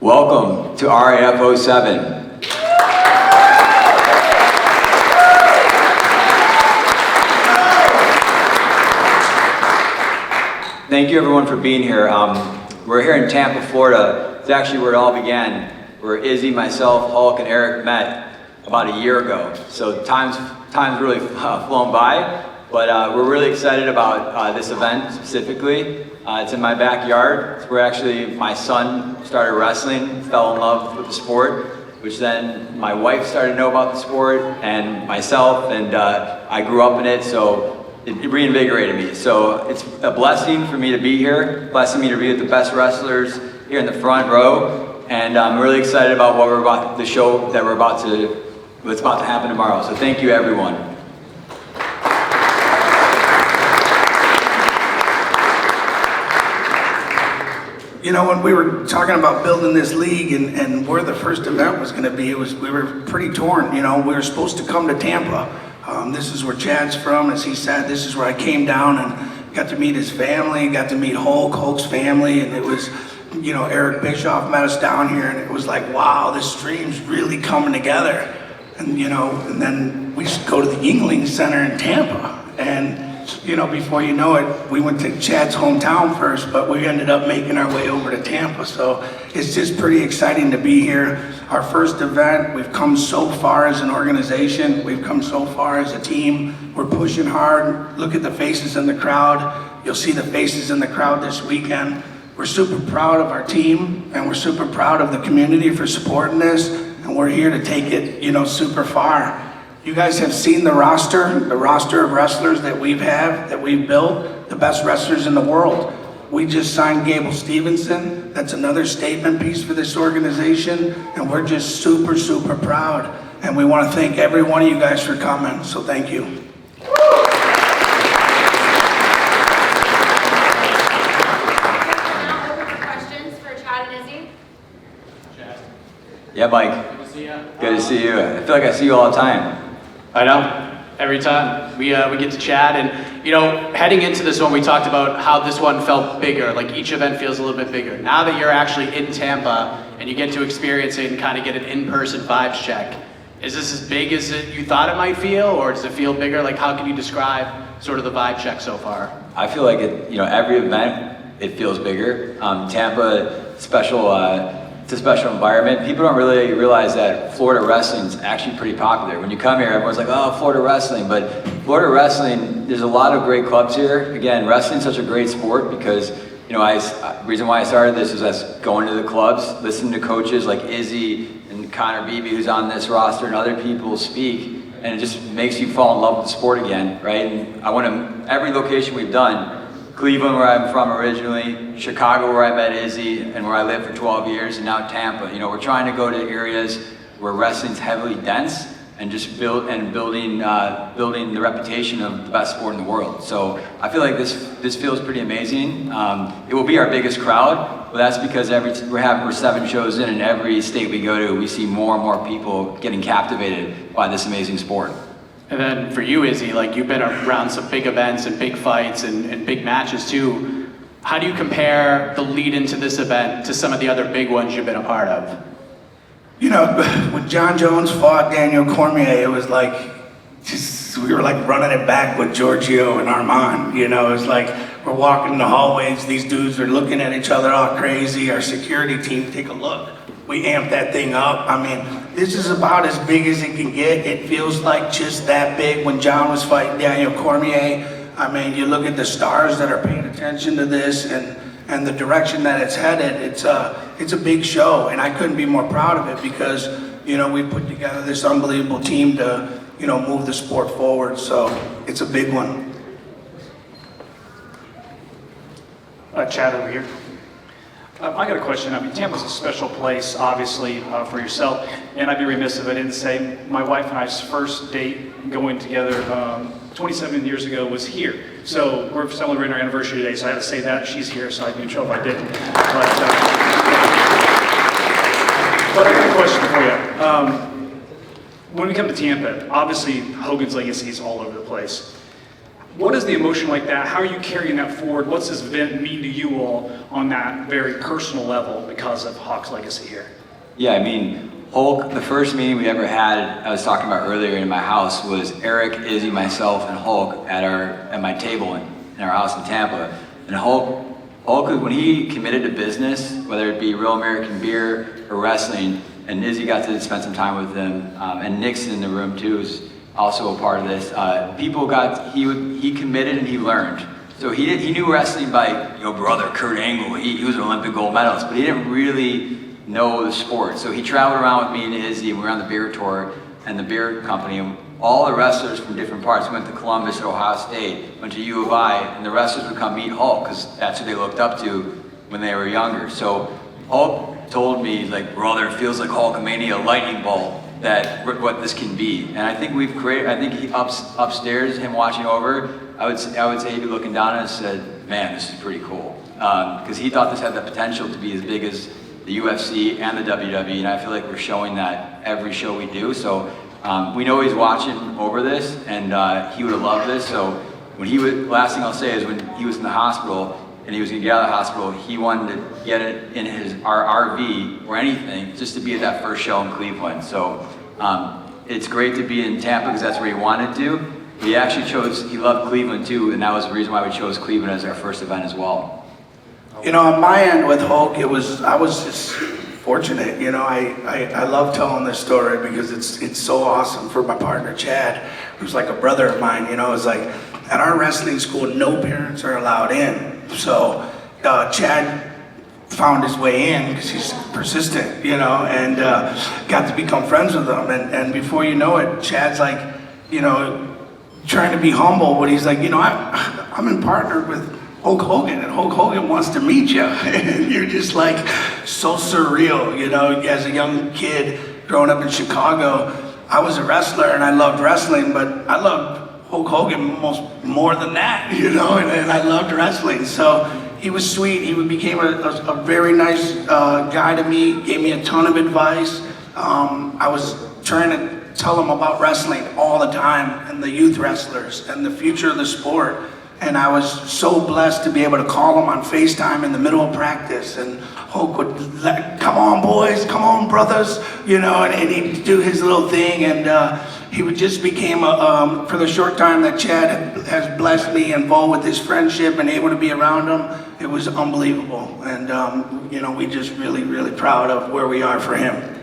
Welcome to RAF 07. Thank you everyone for being here. We're here in Tampa, Florida. It's actually where it all began, where Izzy, myself, Hulk, and Eric met about a year ago. So time's really flown by, but we're really excited about this event specifically. It's in my backyard. It's where actually my son started wrestling, fell in love with the sport, which then my wife started to know about the sport, and myself, and I grew up in it, so it reinvigorated me. So it's a blessing for me to be here, blessing me to be with the best wrestlers here in the front row, and I'm really excited about the show that what's about to happen tomorrow. So thank you, everyone. You know, when we were talking about building this league and where the first event was going to be, we were pretty torn. You know, we were supposed to come to Tampa. This is where Chad's from, as he said. This is where I came down and got to meet his family, got to meet Hulk's family, and it was, you know, Eric Bischoff met us down here, and it was like, wow, this dream's really coming together. And, you know, and then we just go to the Yuengling Center in Tampa, and you know, before you know it, we went to Chad's hometown first, but we ended up making our way over to Tampa. So it's just pretty exciting to be here. Our first event, we've come so far as an organization. We've come so far as a team. We're pushing hard. Look at the faces in the crowd. You'll see the faces in the crowd this weekend. We're super proud of our team, and we're super proud of the community for supporting this. And we're here to take it, you know, super far. You guys have seen the roster of wrestlers that we've built, the best wrestlers in the world. We just signed Gable Stevenson. That's another statement piece for this organization, and we're just super, super proud. And we want to thank every one of you guys for coming, so thank you. Questions for Chad and Izzy? Chad. Yeah, Mike. Good to see you. Good to see you. I feel like I see you all the time. I know. Every time we get to chat, and you know, heading into this one, we talked about how this one felt bigger. Like each event feels a little bit bigger. Now that you're actually in Tampa and you get to experience it and kind of get an in-person vibes check, is this as big as you thought it might feel, or does it feel bigger? Like, how can you describe sort of the vibe check so far? I feel like every event it feels bigger. Tampa special. It's a special environment. People don't really realize that Florida wrestling is actually pretty popular. When you come here, everyone's like, oh, Florida wrestling. But Florida wrestling, there's a lot of great clubs here. Again, wrestling is such a great sport because, you know, the reason why I started this is us going to the clubs, listening to coaches like Izzy and Connor Beebe, who's on this roster, and other people speak, and it just makes you fall in love with the sport again, right? And every location we've done, Cleveland, where I'm from originally, Chicago, where I met Izzy, and where I lived for 12 years, and now Tampa. You know, we're trying to go to areas where wrestling's heavily dense and just building the reputation of the best sport in the world. So I feel like this feels pretty amazing. It will be our biggest crowd, but that's because we're 7 shows in, and every state we go to, we see more and more people getting captivated by this amazing sport. And then for you, Izzy, like you've been around some big events and big fights and big matches too. How do you compare the lead into this event to some of the other big ones you've been a part of? You know, when John Jones fought Daniel Cormier, it was like, we were like running it back with Giorgio and Armand. You know, it's like we're walking in the hallways, these dudes are looking at each other all crazy. Our security team, take a look. We amped that thing up. I mean, this is about as big as it can get. It feels like just that big. When John was fighting Daniel Cormier, I mean, you look at the stars that are paying attention to this and the direction that it's headed, it's a big show, and I couldn't be more proud of it because, you know, we put together this unbelievable team to, you know, move the sport forward, so it's a big one. Chad over here. I got a question. I mean, Tampa's a special place, obviously, for yourself, and I'd be remiss if I didn't say my wife and I's first date going together 27 years ago was here. So we're celebrating our anniversary today, so I had to say that. She's here, so I'd be in trouble if I didn't. But I got a question for you. When we come to Tampa, obviously Hogan's legacy is all over the place. What is the emotion like that? How are you carrying that forward? What's this event mean to you all on that very personal level because of Hawk's legacy here? Yeah, I mean, Hulk, the first meeting we ever had, I was talking about earlier in my house, was Eric, Izzy, myself, and Hulk at my table in our house in Tampa. And Hulk, when he committed to business, whether it be Real American Beer or wrestling, and Izzy got to spend some time with him, and Nick's in the room too, is also a part of this. He committed and he learned. So he knew wrestling by, brother Kurt Angle. He was an Olympic gold medalist, but he didn't really know the sport. So he traveled around with me and Izzy, and we were on the beer tour and the beer company. And all the wrestlers from different parts, we went to Columbus at Ohio State, went to U of I, and the wrestlers would come meet Hulk because that's who they looked up to when they were younger. So Hulk told me, like, brother, it feels like Hulkamania, lightning bolt, what this can be. And I think we've created, he upstairs, him watching over, I would say he'd be looking down and said, man, this is pretty cool. Because he thought this had the potential to be as big as the UFC and the WWE, and I feel like we're showing that every show we do. So we know he's watching over this, and he would have loved this. So last thing I'll say is when he was in the hospital and he was gonna get out of the hospital, he wanted to get it in our RV or anything just to be at that first show in Cleveland. So it's great to be in Tampa because that's where he wanted to. He actually he loved Cleveland too, and that was the reason why we chose Cleveland as our first event as well. On my end with Hulk, I was just fortunate. I love telling this story because it's so awesome for my partner Chad, who's like a brother of mine. It's like at our wrestling school, no parents are allowed in. So Chad found his way in because he's persistent, and got to become friends with them. And before you know it, Chad's like, trying to be humble, but he's like, I'm in partner with Hulk Hogan, and Hulk Hogan wants to meet you. And you're just like so surreal, as a young kid growing up in Chicago. I was a wrestler and I loved wrestling, but I loved Hulk Hogan more than that, and I loved wrestling. So he was sweet. He became a very nice guy to me, gave me a ton of advice. I was trying to tell him about wrestling all the time and the youth wrestlers and the future of the sport. And I was so blessed to be able to call him on FaceTime in the middle of practice, and Hulk would come on boys, come on brothers, and he'd do his little thing, and he would just became for the short time that Chad has blessed me involved with his friendship and able to be around him, it was unbelievable. And we just really, really proud of where we are for him.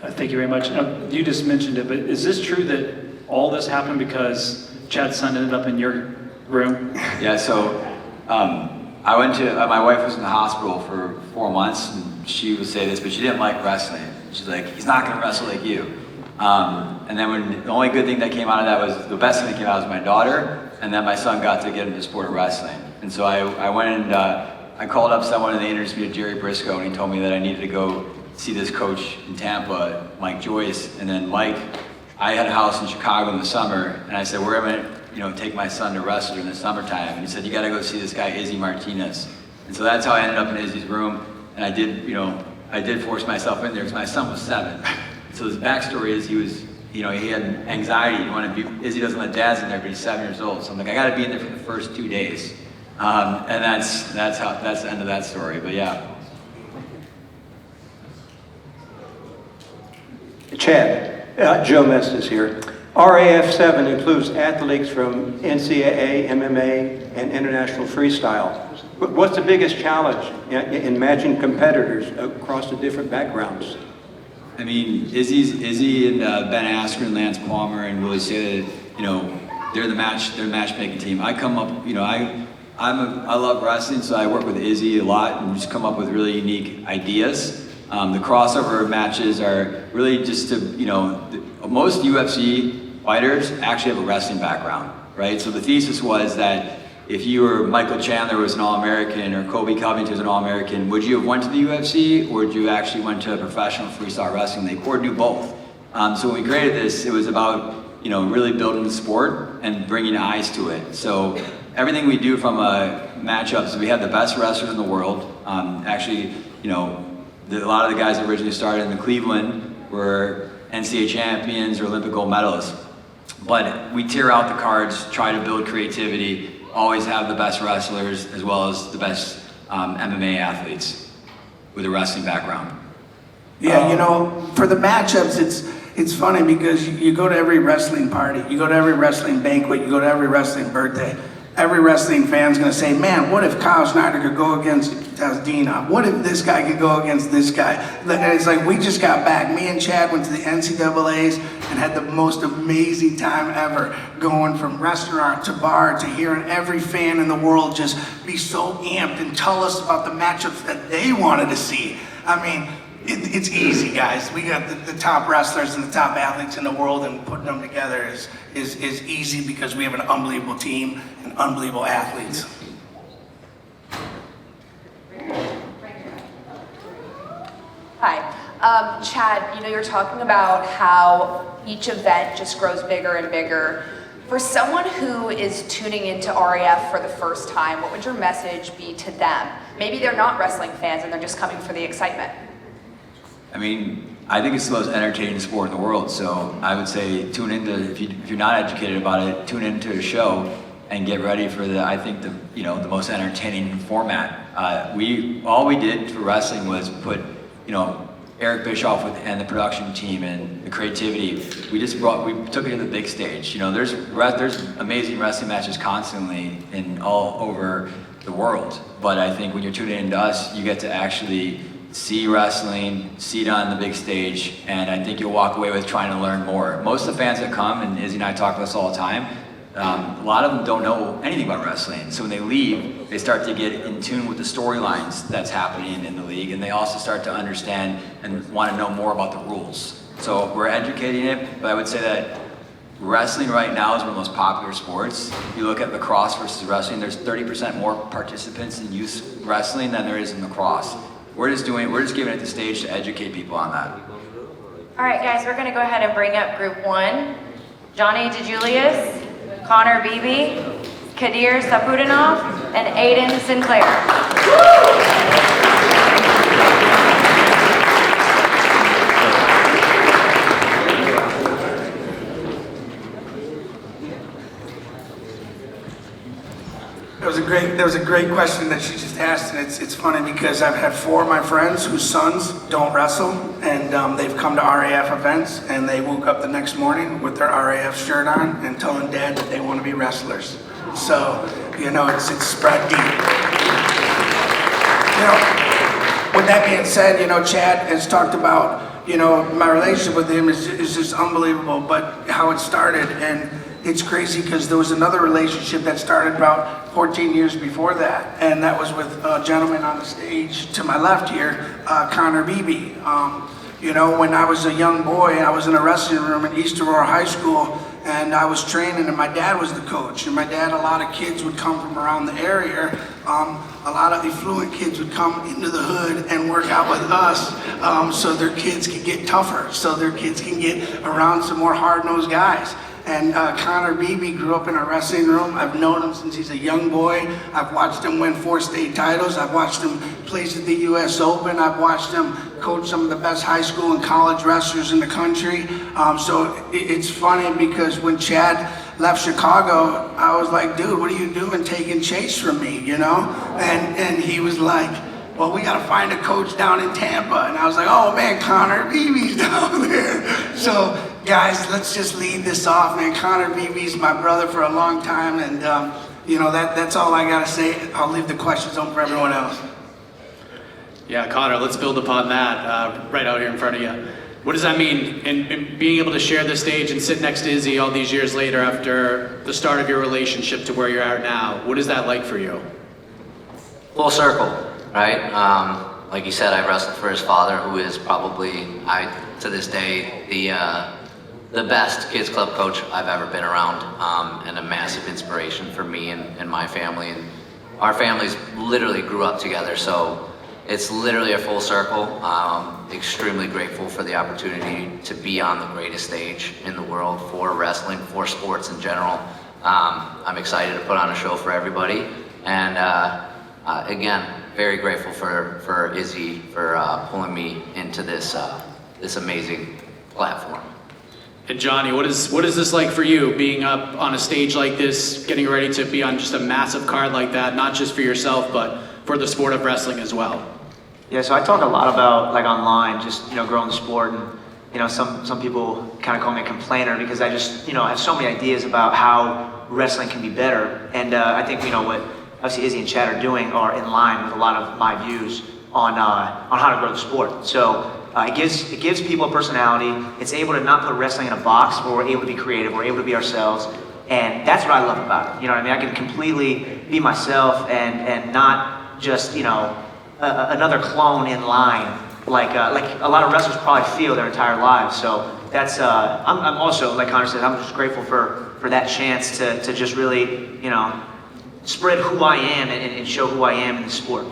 Thank you very much. You just mentioned it, but is this true that all this happened because Chad's son ended up in your room? Yeah, so I went to, my wife was in the hospital for 4 months, and she would say this, but she didn't like wrestling. She's like, he's not gonna wrestle like you. And then the only good thing that came out of that was, the best thing that came out was my daughter, and then my son got to get into the sport of wrestling. And so I went and I called up someone and they introduced me to Jerry Briscoe, and he told me that I needed to go see this coach in Tampa, Mike Joyce. And then Mike, I had a house in Chicago in the summer, and I said, where am I take my son to wrestle in the summertime? And he said, you gotta go see this guy, Izzy Martinez. And so that's how I ended up in Izzy's room. And I did force myself in there because my son was 7. So his backstory is he had anxiety. Izzy doesn't let dads in there, but he's 7 years old. So I'm like, I gotta be in there for the first 2 days. And that's the end of that story, but yeah. Chad, Joe Mestis here. RAF 7 includes athletes from NCAA, MMA, and international freestyle. What's the biggest challenge in matching competitors across the different backgrounds? I mean, Izzy and Ben Askren, Lance Palmer, and Willie say that, they're the matchmaking team. I come up, I love wrestling, so I work with Izzy a lot and just come up with really unique ideas. The crossover matches are really just to, most UFC fighters actually have a wrestling background, right? So the thesis was that if you were Michael Chandler was an All-American or Kobe Covington was an All-American, would you have went to the UFC or would you actually went to professional freestyle wrestling? They or do both. So when we created this, it was about, really building the sport and bringing eyes to it. So everything we do from matchups, we have the best wrestlers in the world. Actually, a lot of the guys that originally started in the Cleveland were NCAA champions or Olympic gold medalists. But we tear out the cards, try to build creativity, always have the best wrestlers as well as the best MMA athletes with a wrestling background. Yeah, you know, for the matchups, it's funny because you go to every wrestling party, you go to every wrestling banquet, you go to every wrestling birthday. Every wrestling fan's gonna say, man, what if Kyle Snyder could go against Dina? What if this guy could go against this guy? And it's like, we just got back. Me and Chad went to the NCAAs and had the most amazing time ever, going from restaurant to bar to hearing every fan in the world just be so amped and tell us about the matchups that they wanted to see. I mean, it's easy, guys. We got the top wrestlers and the top athletes in the world, and putting them together is easy because we have an unbelievable team and unbelievable athletes. Hi. Chad, you know, you're talking about how each event just grows bigger and bigger. For someone who is tuning into RAF for the first time, what would your message be to them? Maybe they're not wrestling fans and they're just coming for the excitement. I mean, I think it's the most entertaining sport in the world, so I would say tune into, if you're not educated about it, tune into a show and get ready for the most entertaining format. All we did for wrestling was put, Eric Bischoff and the production team and the creativity. We took it to the big stage. You know, there's amazing wrestling matches constantly all over the world, but I think when you're tuning into us, you get to actually see wrestling, see it on the big stage, and I think you'll walk away with trying to learn more. Most of the fans that come, and Izzy and I talk about this all the time, a lot of them don't know anything about wrestling. So when they leave, they start to get in tune with the storylines that's happening in the league, and they also start to understand and want to know more about the rules. So we're educating it, but I would say that wrestling right now is one of the most popular sports. If you look at lacrosse versus wrestling, there's 30% more participants in youth wrestling than there is in lacrosse. We're just giving it the stage to educate people on that. All right, guys, we're going to go ahead and bring up group one. Johnny DeJulius, Connor Beebe, Kadir Saputinov, and Aiden Sinclair. There was a great question that she just asked, and it's funny because I've had 4 of my friends whose sons don't wrestle, and they've come to RAF events, and they woke up the next morning with their RAF shirt on and telling Dad that they want to be wrestlers. So, it's spread deep. With that being said, Chad has talked about, my relationship with him is just unbelievable, but how it started, and it's crazy because there was another relationship that started about 14 years before that, and that was with a gentleman on the stage to my left here, Connor Beebe. When I was a young boy, I was in a wrestling room in East Aurora High School, and I was training, and my dad was the coach. And my dad, a lot of kids would come from around the area. A lot of affluent kids would come into the hood and work out with us, so their kids could get tougher, so their kids can get around some more hard-nosed guys. And Connor Beebe grew up in a wrestling room. I've known him since he's a young boy. I've watched him win 4 state titles. I've watched him place at the US Open. I've watched him coach some of the best high school and college wrestlers in the country. So it's funny because when Chad left Chicago, I was like, dude, what are you doing taking Chase from me, And he was like, well, we got to find a coach down in Tampa. And I was like, oh man, Connor Beebe's down there. So guys, let's just lead this off, man. Connor Beebe's my brother for a long time. And that's all I got to say. I'll leave the questions open for everyone else. Yeah, Connor, let's build upon that right out here in front of you. What does that mean in being able to share the stage and sit next to Izzy all these years later after the start of your relationship to where you're at now? What is that like for you? Full circle, right? Like you said, I wrestled for his father, who is probably, to this day, the best kids club coach I've ever been around, and a massive inspiration for me and my family. And our families literally grew up together, so it's literally a full circle. Extremely grateful for the opportunity to be on the greatest stage in the world for wrestling, for sports in general. I'm excited to put on a show for everybody, and again, very grateful for Izzy for pulling me into this amazing platform. And Johnny, what is this like for you, being up on a stage like this, getting ready to be on just a massive card like that, not just for yourself, but for the sport of wrestling as well? Yeah, so I talk a lot about, like, online, just, growing the sport, and, some people kind of call me a complainer because I just, have so many ideas about how wrestling can be better. And I think, what obviously Izzy and Chad are doing are in line with a lot of my views on how to grow the sport. So it gives people a personality. It's able to not put wrestling in a box where we're able to be creative, we're able to be ourselves. And that's what I love about it. You know what I mean? I can completely be myself and not just, another clone in line like a lot of wrestlers probably feel their entire lives. So that's, I'm also, like Connor said, I'm just grateful for that chance to just really, spread who I am and show who I am in the sport.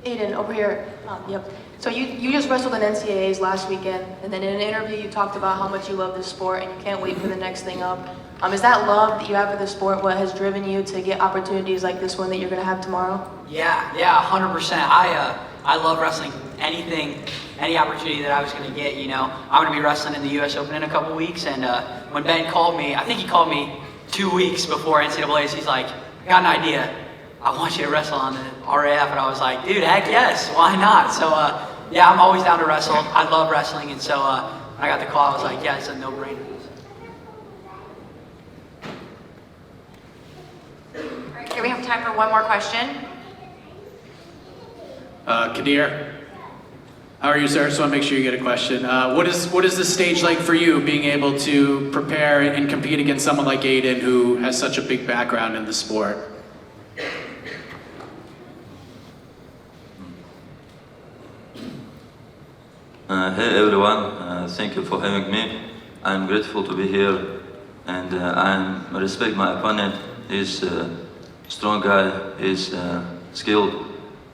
Aiden, over here. Yep. So you just wrestled in NCAAs last weekend, and then in an interview you talked about how much you love this sport and you can't wait for the next thing up. Is that love that you have for the sport what has driven you to get opportunities like this one that you're going to have tomorrow? Yeah, 100%. I love wrestling. Any opportunity that I was going to get, I'm going to be wrestling in the U.S. Open in a couple weeks, and when Ben called me, I think he called me 2 weeks before NCAAs, he's like, I got an idea. I want you to wrestle on the RAF, and I was like, dude, heck yes, why not? So, I'm always down to wrestle. I love wrestling, and so when I got the call, I was like, yeah, it's a no-brainer. All right, do we have time for one more question? Kadir, how are you, sir? Just want to make sure you get a question. What is the stage like for you, being able to prepare and compete against someone like Aiden, who has such a big background in the sport? Hey everyone, thank you for having me. I'm grateful to be here, and I respect my opponent. He's a strong guy, he's skilled,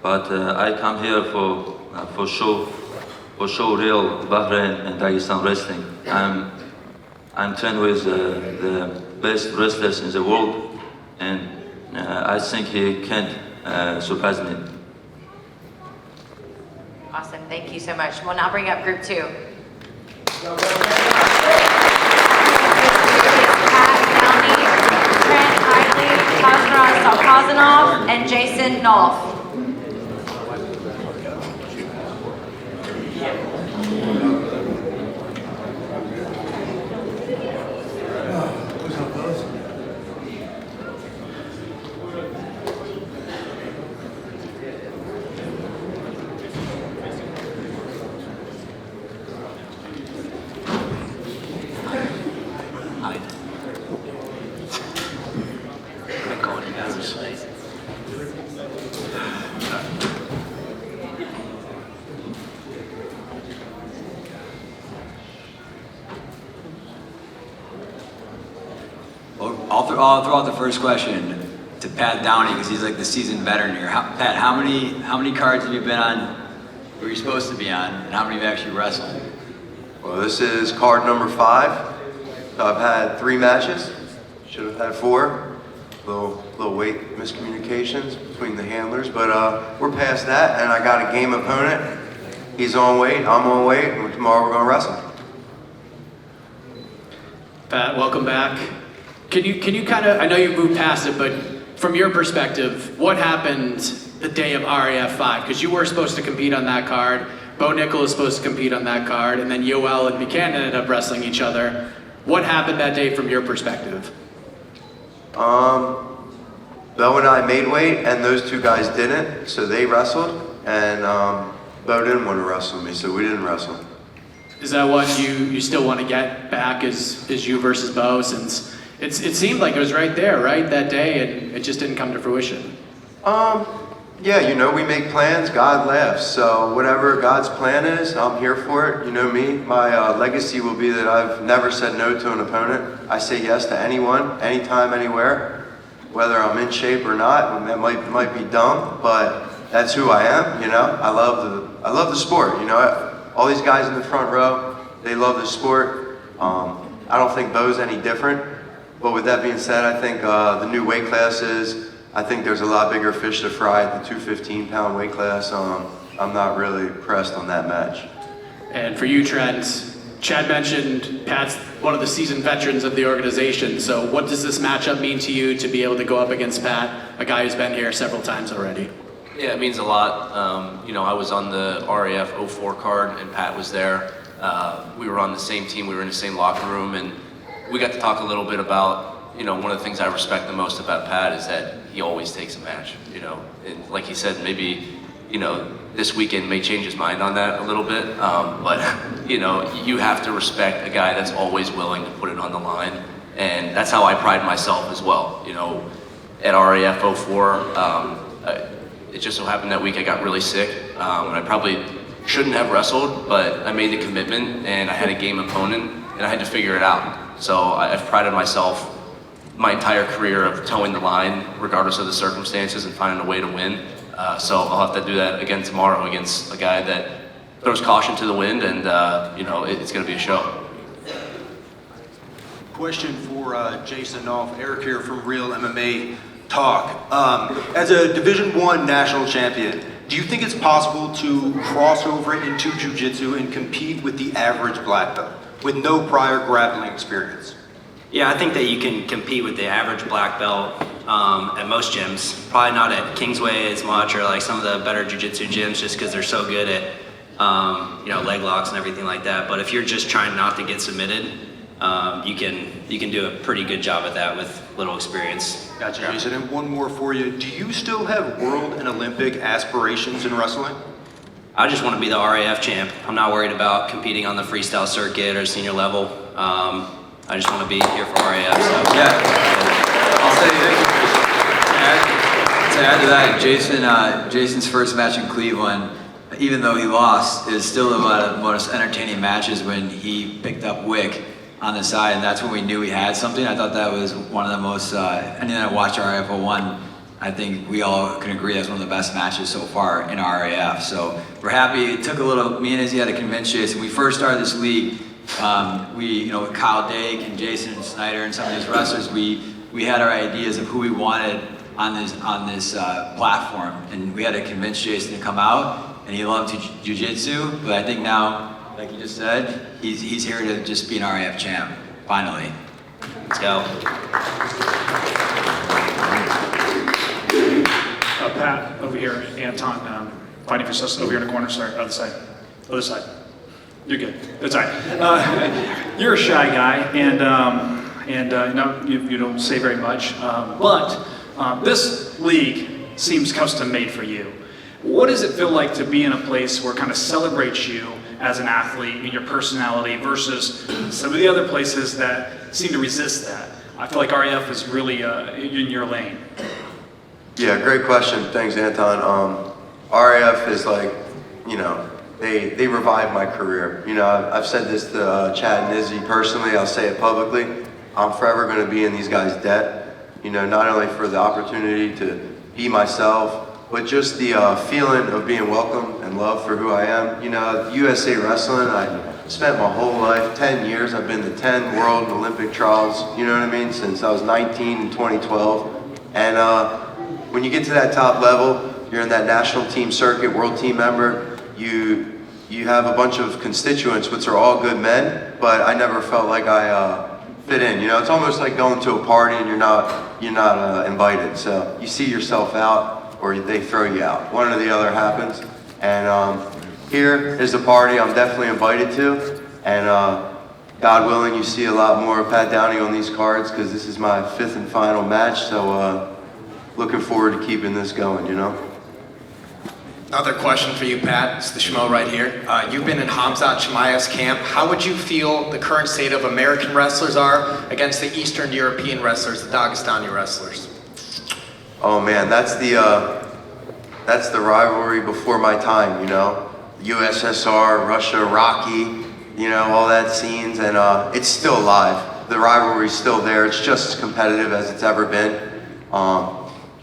but I come here for show real Bahrain and Dagestan wrestling. I'm trained with the best wrestlers in the world, and I think he can't surpass me. Awesome, thank you so much. We'll now bring up group 2. Pat Downey, Trent Hiley, Kazraz Salkazanov, and Jason Nolf. I'll throw out the first question to Pat Downey, because he's like the seasoned veteran here. Pat, how many cards have you been on where you're supposed to be on, and how many have you actually wrestled? Well, this is card number 5. I've had 3 matches. Should have had 4. Little weight miscommunications between the handlers, but we're past that, and I got a game opponent. He's on weight, I'm on weight, and tomorrow we're gonna wrestle. Pat, welcome back. Can you kind of, I know you moved past it, but from your perspective, what happened the day of RAF 5? Because you were supposed to compete on that card, Bo Nickel was supposed to compete on that card, and then Yoel and Buchanan ended up wrestling each other. What happened that day from your perspective? Bo and I made weight, and those 2 guys didn't, so they wrestled, and Bo didn't want to wrestle me, so we didn't wrestle. Is that what you still want to get back, is you versus Bo, since it seemed like it was right there, right, that day, and it just didn't come to fruition? Yeah, we make plans, God laughs. So whatever God's plan is, I'm here for it. You know me, my legacy will be that I've never said no to an opponent. I say yes to anyone, anytime, anywhere, whether I'm in shape or not. It might be dumb, but that's who I am, I love the sport, All these guys in the front row, they love the sport. I don't think Bo's any different. But with that being said, I think the new weight classes, I think there's a lot bigger fish to fry at the 215-pound weight class. I'm not really pressed on that match. And for you, Trent, Chad mentioned Pat's one of the seasoned veterans of the organization. So what does this matchup mean to you to be able to go up against Pat, a guy who's been here several times already? Yeah, it means a lot. I was on the RAF 04 card and Pat was there. We were on the same team, we were in the same locker room, and we got to talk a little bit about, one of the things I respect the most about Pat is that he always takes a match, and like he said, maybe, this weekend may change his mind on that a little bit, but, you have to respect a guy that's always willing to put it on the line, and that's how I pride myself as well. At RAF 04, it just so happened that week I got really sick, and I probably shouldn't have wrestled, but I made the commitment, and I had a game opponent, and I had to figure it out. So I've prided myself my entire career of towing the line, regardless of the circumstances, and finding a way to win. So I'll have to do that again tomorrow against a guy that throws caution to the wind, and it's going to be a show. Question for Jason Knopf. Eric here from Real MMA Talk. As a Division I national champion, do you think it's possible to cross over into jiu-jitsu and compete with the average black belt with no prior grappling experience? Yeah, I think that you can compete with the average black belt at most gyms. Probably not at Kingsway as much, or like some of the better jiu-jitsu gyms, just because they're so good at leg locks and everything like that. But if you're just trying not to get submitted, you can do a pretty good job at that with little experience. Gotcha, Jason. And one more for you. Do you still have world and Olympic aspirations in wrestling? I just want to be the RAF champ. I'm not worried about competing on the freestyle circuit or senior level. I just want to be here for RAF. So. Yeah. I'll say to add to that, Jason's first match in Cleveland, even though he lost, is still one of the most entertaining matches when he picked up Wick on the side, and that's when we knew he had something. I thought that was one of the most, anything that watched RAF 01, I think we all can agree that's one of the best matches so far in RAF. So we're happy. It took a little, me and Izzy had to convince Jason. When we first started this league, with Kyle Dake and Jason and Snyder and some of these wrestlers, we had our ideas of who we wanted on this platform, and we had to convince Jason to come out, and he loved jiu-jitsu, but I think now, like you just said, he's here to just be an RAF champ, finally. Let's go. Pat, over here, Anton, fighting for us over here in the corner, sorry, other side. You're good, it's all right. You're a shy guy, and you don't say very much, but this league seems custom made for you. What does it feel like to be in a place where it kind of celebrates you as an athlete and your personality versus some of the other places that seem to resist that? I feel like RAF is really in your lane. Yeah, great question. Thanks, Anton. RAF is like, they revived my career. I've said this to Chad and Izzy personally. I'll say it publicly. I'm forever going to be in these guys' debt. Not only for the opportunity to be myself, but just the feeling of being welcome and loved for who I am. USA Wrestling, I spent my whole life, 10 years, I've been to 10 World and Olympic trials, since I was 19 in 2012. And when you get to that top level, you're in that national team circuit, world team member, you have a bunch of constituents, which are all good men, but I never felt like I fit in. It's almost like going to a party and you're not invited. So you see yourself out, or they throw you out. One or the other happens. And here is a party I'm definitely invited to. And God willing, you see a lot more of Pat Downey on these cards, because this is my 5th and final match. So looking forward to keeping this going, Another question for you, Pat. It's the Schmo right here. You've been in Hamzat Chimaev's camp. How would you feel the current state of American wrestlers are against the Eastern European wrestlers, the Dagestani wrestlers? Oh man, that's the rivalry before my time, USSR, Russia, Rocky, all that scenes, and it's still alive. The rivalry's still there. It's just as competitive as it's ever been.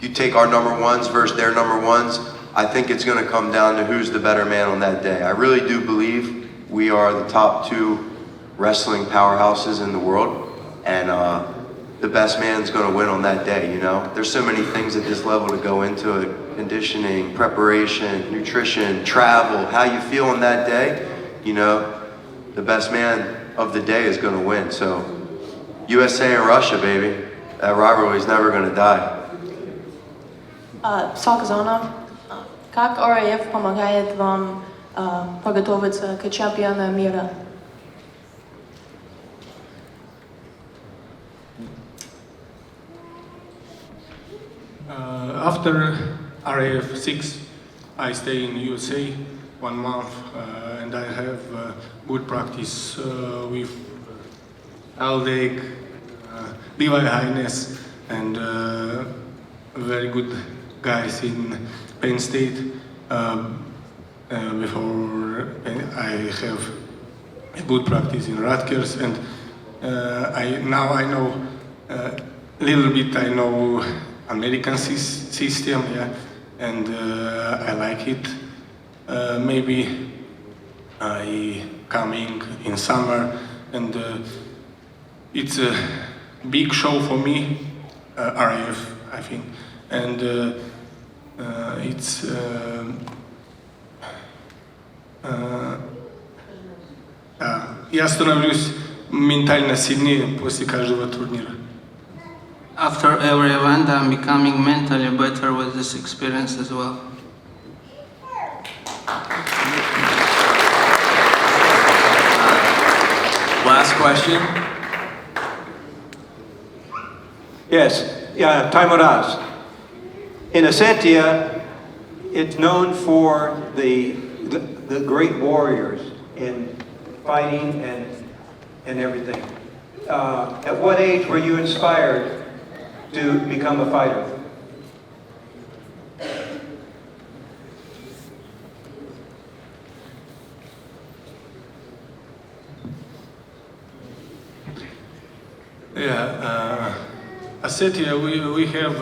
You take our number ones versus their number ones, I think it's going to come down to who's the better man on that day. I really do believe we are the top 2 wrestling powerhouses in the world, and the best man's going to win on that day. There's so many things at this level to go into it: conditioning, preparation, nutrition, travel, how you feel on that day. the best man of the day is going to win. So USA and Russia, baby. That rivalry is never going to die. Салказанов, как RAF помогает вам подготовиться к чемпионату мира? After RAF 6, I stay in USA 1 month and I have good practice with Aldec, Levi Highness and very good guys in Penn State. Before I have a good practice in Rutgers and I know little bit I know American system, yeah, and I like it. Maybe I coming in summer, and it's a big show for me, RAF, I think, and it's я становлюсь ментально сильнее после каждого турнира. After every event, I'm becoming mentally better with this experience as well. Last question. Yes, yeah, Taimuraz. In Ossetia, it's known for the great warriors in fighting and everything. At what age were you inspired to become a fighter? Yeah, Ossetia, we have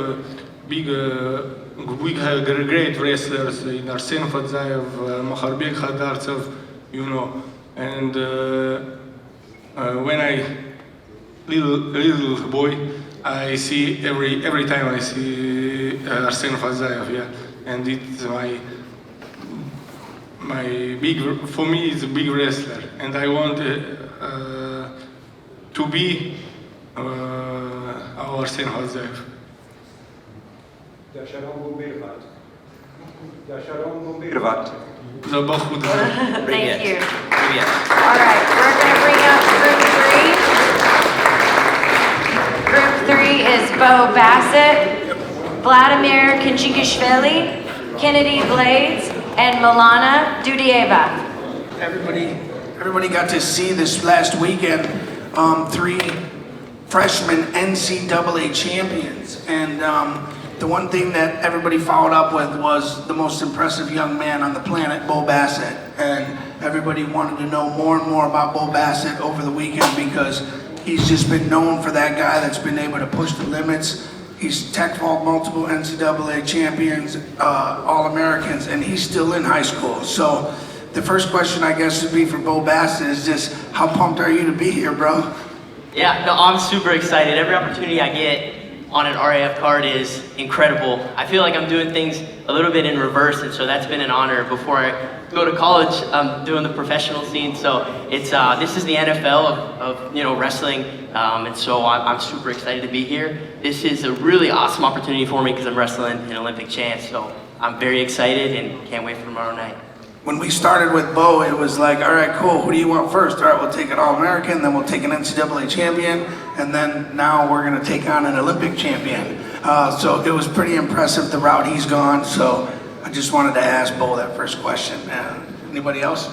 great wrestlers in Arsen Fadzaev, Maharbek Khadartsev, you know, and when I little boy, I see every time I see Arsen Fadzaev, yeah, and it's my big, for me it's a big wrestler, and I want to be our Arsen Fadzaev. Thank you. All right, we're going to bring up group 3. Group 3 is Bo Bassett, Vladimir Kinchikishvili, Kennedy Blades, and Milana Dudieva. Everybody got to see this last weekend, 3 freshman NCAA champions. And the one thing that everybody followed up with was the most impressive young man on the planet, Bo Bassett. And everybody wanted to know more and more about Bo Bassett over the weekend because he's just been known for that guy that's been able to push the limits. He's tech vault multiple NCAA champions, All-Americans, and he's still in high school. So the first question I guess would be for Bo Bassett is just, how pumped are you to be here, bro? Yeah, no, I'm super excited. Every opportunity I get on an RAF card is incredible. I feel like I'm doing things a little bit in reverse, and so that's been an honor. Before I go to college, I'm doing the professional scene, so it's this is the NFL of wrestling, and so I'm super excited to be here. This is a really awesome opportunity for me because I'm wrestling an Olympic chance, so I'm very excited and can't wait for tomorrow night. When we started with Bo, it was like, all right, cool, who do you want first? All right, we'll take an All-American, then we'll take an NCAA champion, and then now we're gonna take on an Olympic champion. So it was pretty impressive the route he's gone, so I just wanted to ask Bo that first question. Anybody else?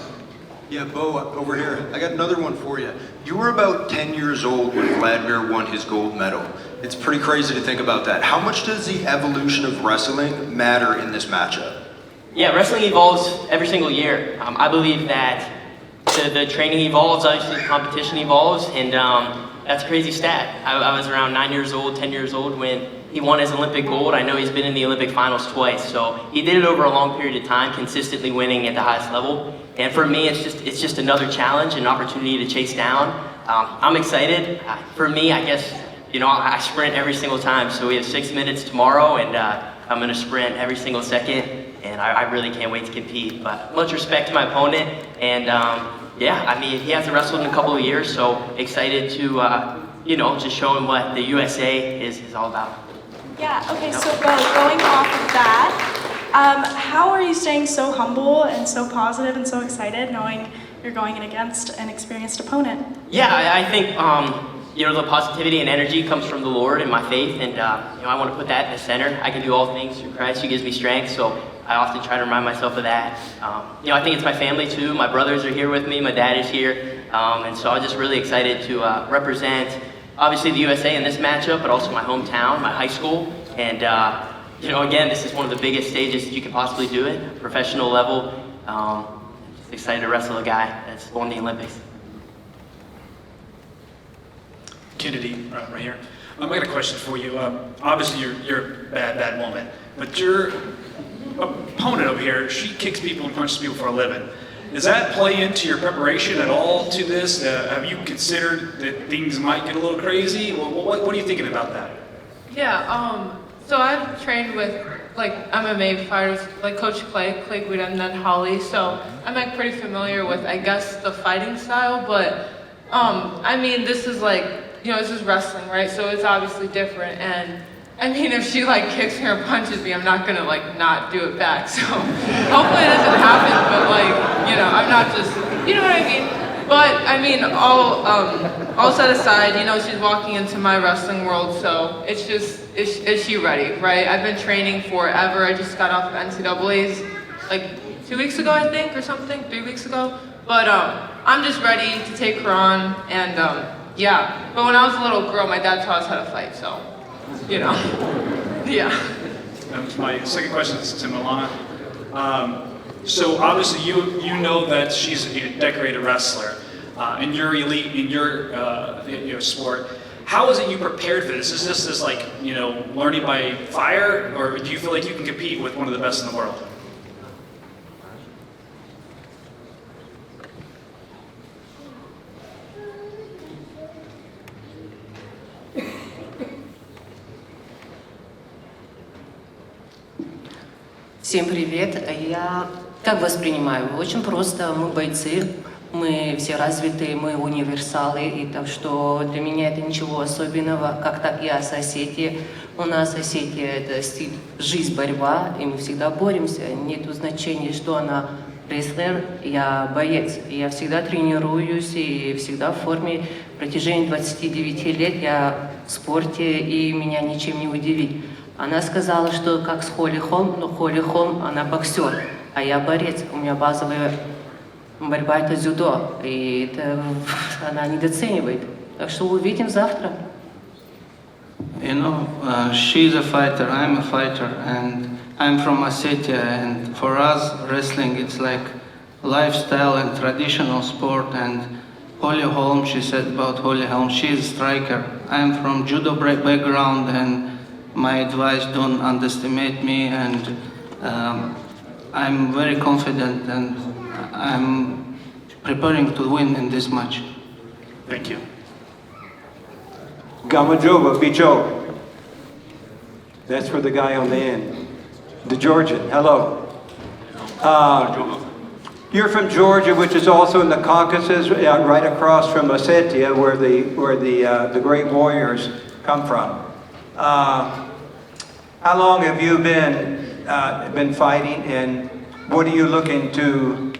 Yeah, Bo, over here. I got another one for you. You were about 10 years old when Vladimir won his gold medal. It's pretty crazy to think about that. How much does the evolution of wrestling matter in this matchup? Yeah, wrestling evolves every single year. I believe that the training evolves, obviously the competition evolves, and that's a crazy stat. I was around 9 years old, 10 years old when he won his Olympic gold. I know he's been in the Olympic finals twice, so he did it over a long period of time, consistently winning at the highest level. And for me, it's just another challenge, an opportunity to chase down. I'm excited. For me, I guess, I sprint every single time. So we have 6 minutes tomorrow, and I'm gonna sprint every single second. and I really can't wait to compete. But much respect to my opponent, and yeah, I mean, he hasn't wrestled in a couple of years, so excited to, you know, just show him what the USA is all about. Yeah, okay, so going off of that, how are you staying so humble and so positive and so excited knowing you're going in against an experienced opponent? Yeah, I think, you know, the positivity and energy comes from the Lord and my faith, and, you know, I want to put that in the center. I can do all things through Christ who gives me strength, so I often try to remind myself of that. You know, I think it's my family too. My brothers are here with me, my dad is here, and so I'm just really excited to represent, obviously, the USA in this matchup, but also my hometown, my high school, and, you know, again, this is one of the biggest stages that you can possibly do it, professional level. Just excited to wrestle a guy that's won the Olympics. Kennedy, right here. I got a question for you. Obviously, you're a bad woman, but your opponent over here, she kicks people and punches people for a living. Does that play into your preparation at all to this? Have you considered that things might get a little crazy? What are you thinking about that? Yeah, so I've trained with like MMA fighters, like Coach Clay Guida, and then Holly, so I'm like pretty familiar with, I guess, the fighting style, but I mean, this is like, you know, this is wrestling, right? So it's obviously different, and I mean, if she like kicks me or punches me, I'm not gonna like not do it back. So hopefully it doesn't happen, but like, you know, I'm not just, you know what I mean? But I mean, all set aside, you know, she's walking into my wrestling world, so it's just, is she ready, right? I've been training forever. I just got off of NCAA's like 2 weeks ago, I think, or something, 3 weeks ago. But I'm just ready to take her on, and yeah. But when I was a little girl, my dad taught us how to fight, so, you know, yeah. My second question is to Milana. So obviously you know that she's a decorated wrestler, and you're elite in your sport. How is it you prepared for this? Is this like, you know, learning by fire, or do you feel like you can compete with one of the best in the world? Всем привет. Я как воспринимаю? Очень просто. Мы бойцы, мы все развитые, мы универсалы, и так что для меня это ничего особенного. Как так я с Осетии. У нас Осетия это стиль жизнь, борьба, и мы всегда боремся. Нету значения, что она рестлер, я боец. Я всегда тренируюсь и всегда в форме. В протяжении 29 лет я в спорте, и меня ничем не удивить. Она сказала, что как с Холли Холм, но Холли Холм, она боксер, а я борец. У меня базовая борьба это дзюдо, и это она недооценивает. Так что увидим завтра. You know, she's a fighter, I'm a fighter, and I'm from Ossetia, and for us, wrestling, it's like lifestyle and traditional sport, and Holly Holm, she said about Holly Holm, she's a striker. I'm from judo background, and my advice, don't underestimate me, and I'm very confident, and I'm preparing to win in this match. Thank you. Gamajova, Bicho. That's for the guy on the end. The Georgian, hello. You're from Georgia, which is also in the Caucasus, right across from Ossetia, where the great warriors come from. How long have you been fighting, and what are you looking to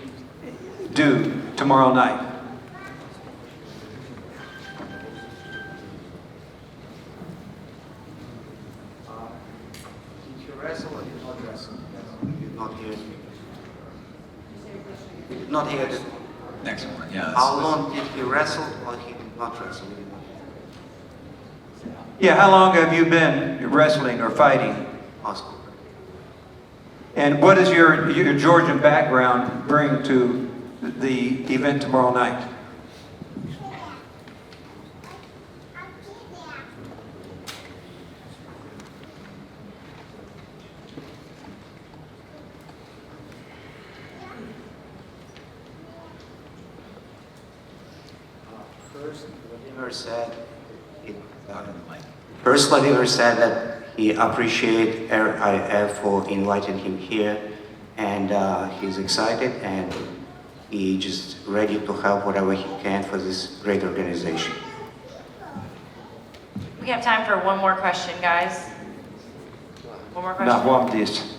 do tomorrow night? Did you wrestle or did you not wrestle? You did not hear me. You did not hear the Next one, yeah. How long did he wrestle or he did not wrestle? Yeah, how long have you been wrestling or fighting? Awesome. And what does your Georgian background bring to the event tomorrow night? First, Vladimir said that he appreciated RAF for inviting him here, and he's excited and he's just ready to help whatever he can for this great organization. We have time for one more question, guys. One more question. Now, this.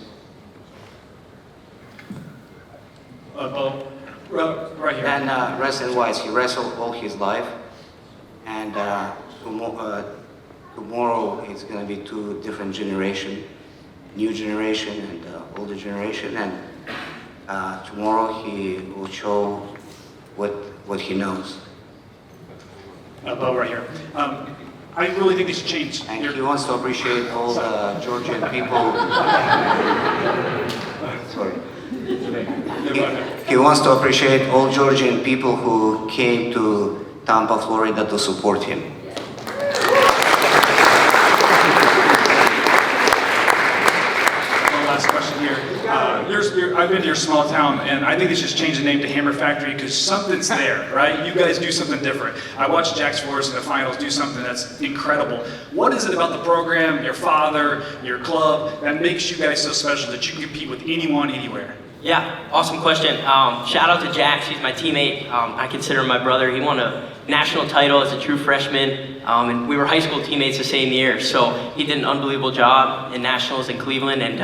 Right here. And wrestling-wise, he wrestled all his life, and tomorrow it's going to be two different generations, new generation and older generation, and tomorrow he will show what he knows. Bo, right here. I really think they should change. And he wants to appreciate all the Georgian people. Sorry. He wants to appreciate all Georgian people who came to Tampa, Florida to support him. One last question here. I've been to your small town, and I think they should just change the name to Hammer Factory because something's there, right? You guys do something different. I watched Jack's Force in the finals do something that's incredible. What is it about the program, your father, your club, that makes you guys so special that you compete with anyone, anywhere? Yeah, awesome question. Shout out to Jax, he's my teammate. I consider him my brother. He won a national title as a true freshman, and we were high school teammates the same year. So he did an unbelievable job in nationals in Cleveland, and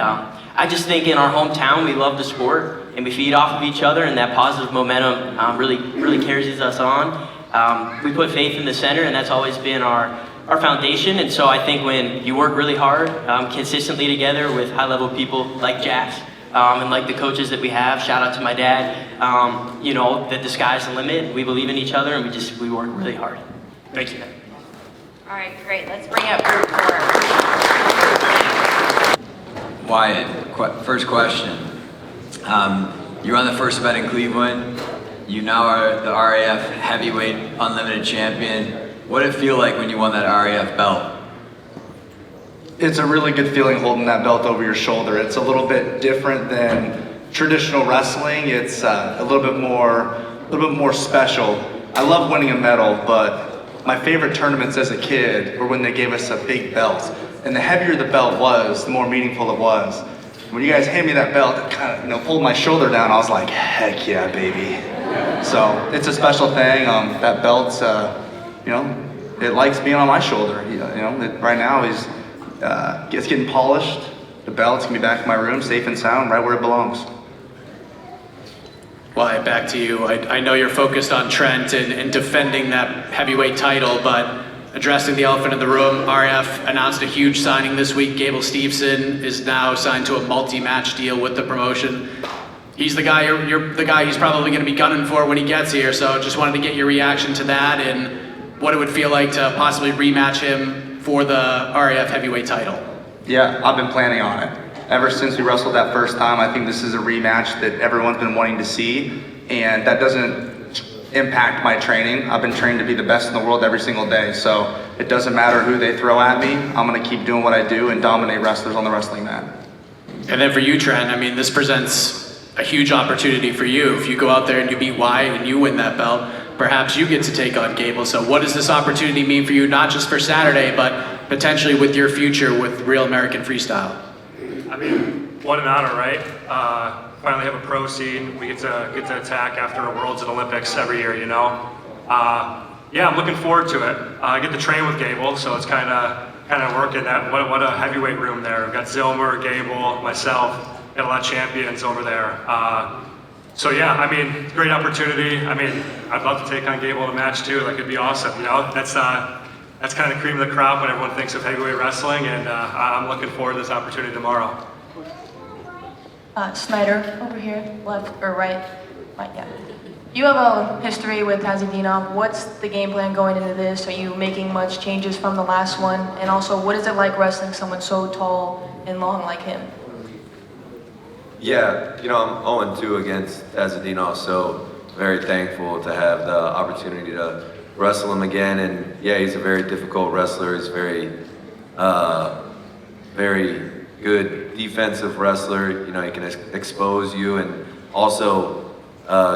I just think in our hometown we love the sport and we feed off of each other, and that positive momentum really carries us on. We put faith in the center, and that's always been our foundation. And so I think when you work really hard, consistently together with high-level people like Jax, and like the coaches that we have, shout out to my dad, you know, that the sky's the limit. We believe in each other, and we work really hard. Thank you. All right, great. Let's bring up group 4. Wyatt, first question. You're on the first event in Cleveland. You now are the RAF Heavyweight Unlimited Champion. What did it feel like when you won that RAF belt? It's a really good feeling holding that belt over your shoulder. It's a little bit different than traditional wrestling. It's a little bit more special. I love winning a medal, but my favorite tournaments as a kid were when they gave us a big belt. And the heavier the belt was, the more meaningful it was. When you guys handed me that belt, it kind of pulled my shoulder down. I was like, heck yeah, baby. So it's a special thing. That belt's, it likes being on my shoulder. Right now it's getting polished. The belt's gonna be back in my room, safe and sound, right where it belongs. Wyatt, back to you. I know you're focused on Trent and defending that heavyweight title, but addressing the elephant in the room, RAF announced a huge signing this week. Gable Steveson is now signed to a multi-match deal with the promotion. He's the guy, you're the guy he's probably gonna be gunning for when he gets here, so just wanted to get your reaction to that and what it would feel like to possibly rematch him for the RAF heavyweight title. Yeah, I've been planning on it. Ever since we wrestled that first time, I think this is a rematch that everyone's been wanting to see, and that doesn't impact my training. I've been trained to be the best in the world every single day, so it doesn't matter who they throw at me. I'm gonna keep doing what I do and dominate wrestlers on the wrestling mat. And then for you, Trent, I mean, this presents a huge opportunity for you. If you go out there and you beat Wyatt and you win that belt, perhaps you get to take on Gable. So what does this opportunity mean for you, not just for Saturday, but potentially with your future with Real American Freestyle? I mean, what an honor, right? Finally have a pro scene. We get to attack after a Worlds and Olympics every year, Yeah, I'm looking forward to it. I get to train with Gable, so it's kind of working that. What a heavyweight room there. We've got Zilmer, Gable, myself, got a lot of champions over there. So yeah, I mean, great opportunity. I mean, I'd love to take on Gable in a match too. That could be awesome. That's kind of cream of the crop when everyone thinks of heavyweight wrestling, and I'm looking forward to this opportunity tomorrow. Snyder, over here, left or right? Right, yeah. You have a history with Tazidinov. What's the game plan going into this? Are you making much changes from the last one? And also, what is it like wrestling someone so tall and long like him? Yeah, I'm 0-2 against Tazidinov, so very thankful to have the opportunity to wrestle him again. And yeah, he's a very difficult wrestler. He's very good defensive wrestler. He can expose you, and also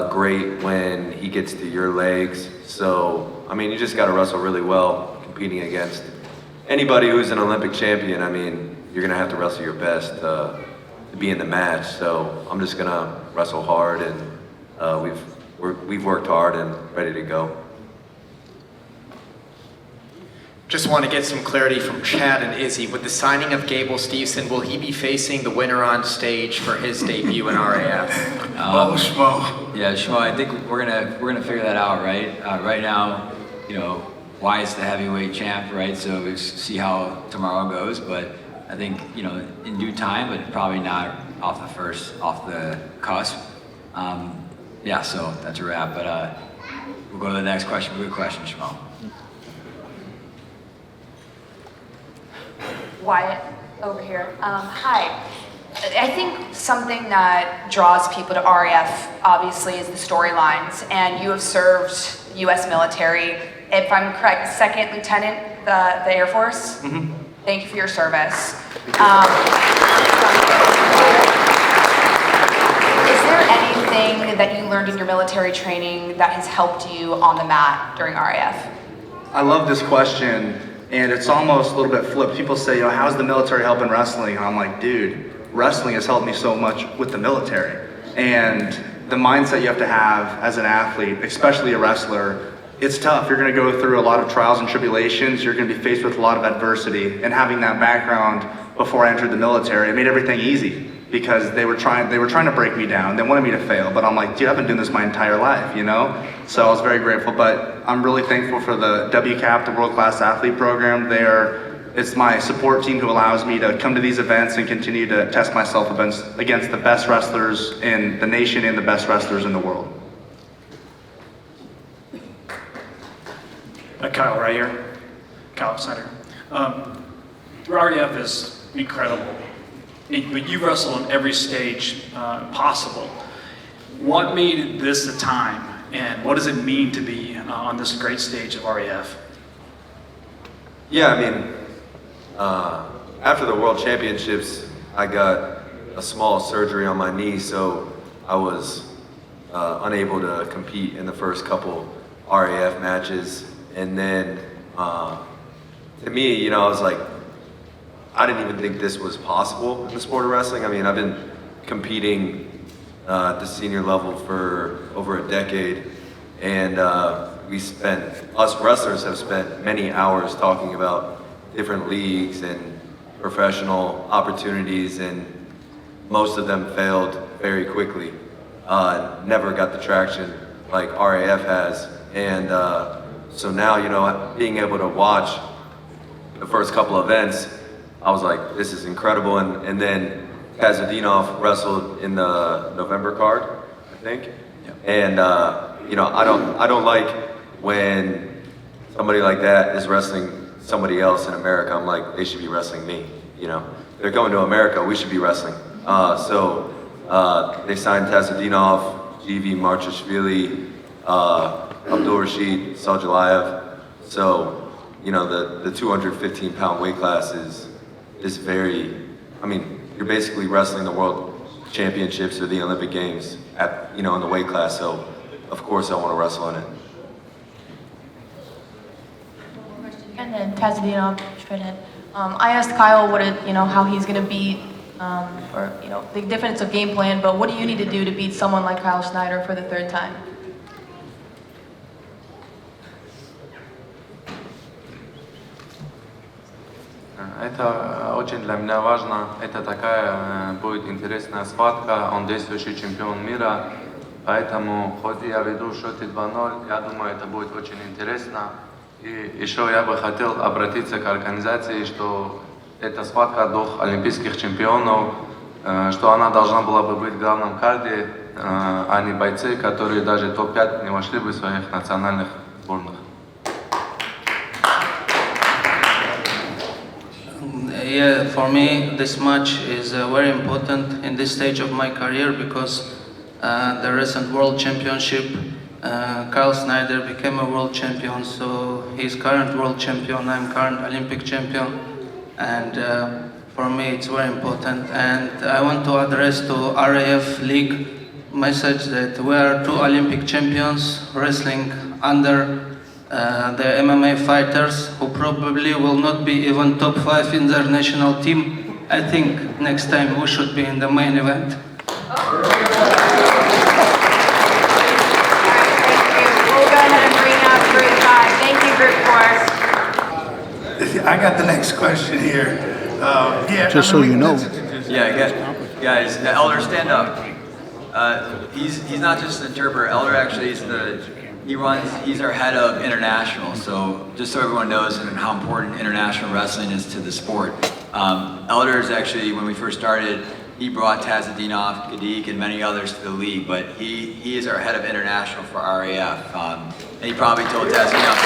great when he gets to your legs. So, I mean, you just got to wrestle really well competing against anybody who's an Olympic champion. I mean, you're going to have to wrestle your best to to be in the match. So I'm just gonna wrestle hard, and we've worked hard and ready to go. Just want to get some clarity from Chad and Izzy. With the signing of Gable Steveson, will he be facing the winner on stage for his debut in RAF? Schmo. Yeah, Schmo, I think we're gonna figure that out, right? Right now, you know, Wyatt's the heavyweight champ, right? So we'll see how tomorrow goes, but I think, you know, in due time, but probably not off the cusp. Yeah, so that's a wrap, but we'll go to the next question. Good question, Schmo. Wyatt, over here. Hi. I think something that draws people to RAF, obviously, is the storylines, and you have served U.S. military. If I'm correct, second lieutenant, the Air Force? Mm-hmm. Thank you for your service. Is there anything that you learned in your military training that has helped you on the mat during RAF? I love this question, and it's almost a little bit flipped. People say, you know, how's the military helping wrestling? And I'm like, dude, wrestling has helped me so much with the military. And the mindset you have to have as an athlete, especially a wrestler, it's tough. You're gonna go through a lot of trials and tribulations. You're gonna be faced with a lot of adversity. And having that background before I entered the military, it made everything easy because they were trying to break me down. They wanted me to fail, but I'm like, dude, I've been doing this my entire life, you know? So I was very grateful, but I'm really thankful for the WCAP, the World Class Athlete Program. It's my support team who allows me to come to these events and continue to test myself against the best wrestlers in the nation and the best wrestlers in the world. Kyle, right here. Kyle Snyder. RAF is incredible, but you wrestle on every stage possible. What made this the time, and what does it mean to be on this great stage of RAF? Yeah, I mean, after the World Championships, I got a small surgery on my knee, so I was unable to compete in the first couple RAF matches. And then, to me, you know, I was like, I didn't even think this was possible in the sport of wrestling. I mean, I've been competing at the senior level for over a decade, and us wrestlers have spent many hours talking about different leagues and professional opportunities, and most of them failed very quickly. Never got the traction like RAF has, and so now, you know, being able to watch the first couple events, I was like, this is incredible. And then Kazadinov wrestled in the November card, I think. Yeah. And you know, I don't like when somebody like that is wrestling somebody else in America. I'm like, they should be wrestling me. You know, they're going to America. We should be wrestling. So they signed Kazadinov, GV Marchashvili, Abdul Rashid, Saljalayev. So, you know, the 215-pound weight class is very, I mean, you're basically wrestling the World Championships or the Olympic Games at, you know, in the weight class. So, of course, I want to wrestle in it. And then Kazadinov, straight ahead. I asked Kyle how he's going to beat, or the defensive game plan. But what do you need to do to beat someone like Kyle Snyder for the third time? Это очень для меня важно. Это такая будет интересная схватка. Он действующий чемпион мира. Поэтому, хоть я веду в счете 2-0, я думаю, это будет очень интересно. И еще я бы хотел обратиться к организации, что эта схватка двух олимпийских чемпионов, что она должна была бы быть в главном карде, а не бойцы, которые даже топ-5 не вошли бы в своих национальных сборных. Yeah, for me, this match is very important in this stage of my career because the recent World Championship, Kyle Snyder became a world champion, so he's current world champion, I'm current Olympic champion, and for me it's very important. And I want to address to RAF League message that we are two Olympic champions wrestling under the MMA fighters who probably will not be even top 5 in their national team, I think next time we should be in the main event. We'll go ahead and bring up group 5. Thank you, group 4. I got the next question here. Just so you know. Yeah, guys, Elder, stand up. He's not just an interpreter. Elder actually is he's our head of international. So just so everyone knows and how important international wrestling is to the sport. Elder is actually, when we first started, he brought Tazadinov, Gadik, and many others to the league, but he is our head of international for RAF. And he probably told Tazadinov.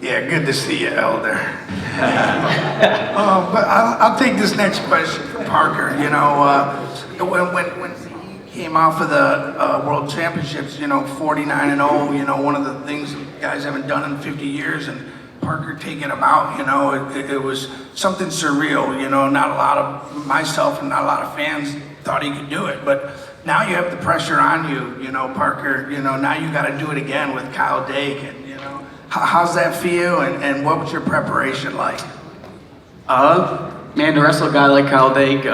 Yeah, good to see you, Elder. But I'll take this next question from Parker. You know, when he came off of the World Championships, 49-0, one of the things guys haven't done in 50 years, and Parker taking him out, it was something surreal. Not a lot of myself and not a lot of fans thought he could do it, but now you have the pressure on you, Parker. Now you got to do it again with Kyle Dake, and how's that for you, and what was your preparation like? Man, to wrestle a guy like Kyle Dake,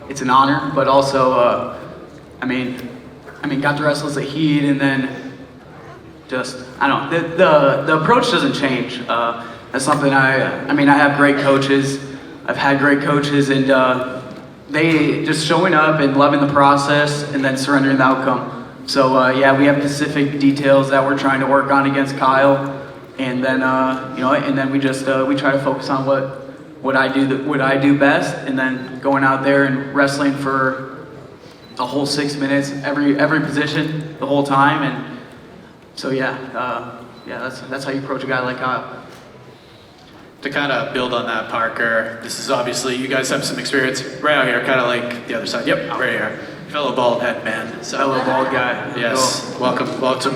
it's an honor, but also, got to wrestle as a Heat, and then just, I don't know, the approach doesn't change. That's something I have great coaches. I've had great coaches, and they just showing up and loving the process and then surrendering the outcome. So we have specific details that we're trying to work on against Kyle, and then and then we just we try to focus on what I do best, and then going out there and wrestling for the whole 6 minutes, every position, the whole time, and so that's how you approach a guy like Kyle. To kind of build on that, Parker, this is obviously, you guys have some experience right out here, kind of like the other side. Yep, right here. Fellow bald head man. Fellow bald guy. Yes, welcome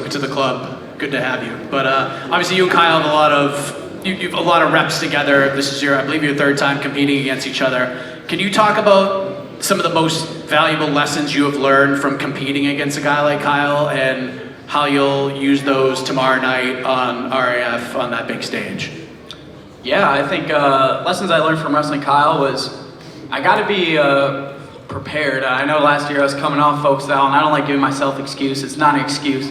to the club. Good to have you. But obviously you and Kyle have you've a lot of reps together. This is I believe your third time competing against each other. Can you talk about some of the most valuable lessons you have learned from competing against a guy like Kyle, and how you'll use those tomorrow night on RAF on that big stage? Yeah, I think lessons I learned from wrestling Kyle was I got to be prepared. I know last year I was coming off focused out, and I don't like giving myself excuses. It's not an excuse.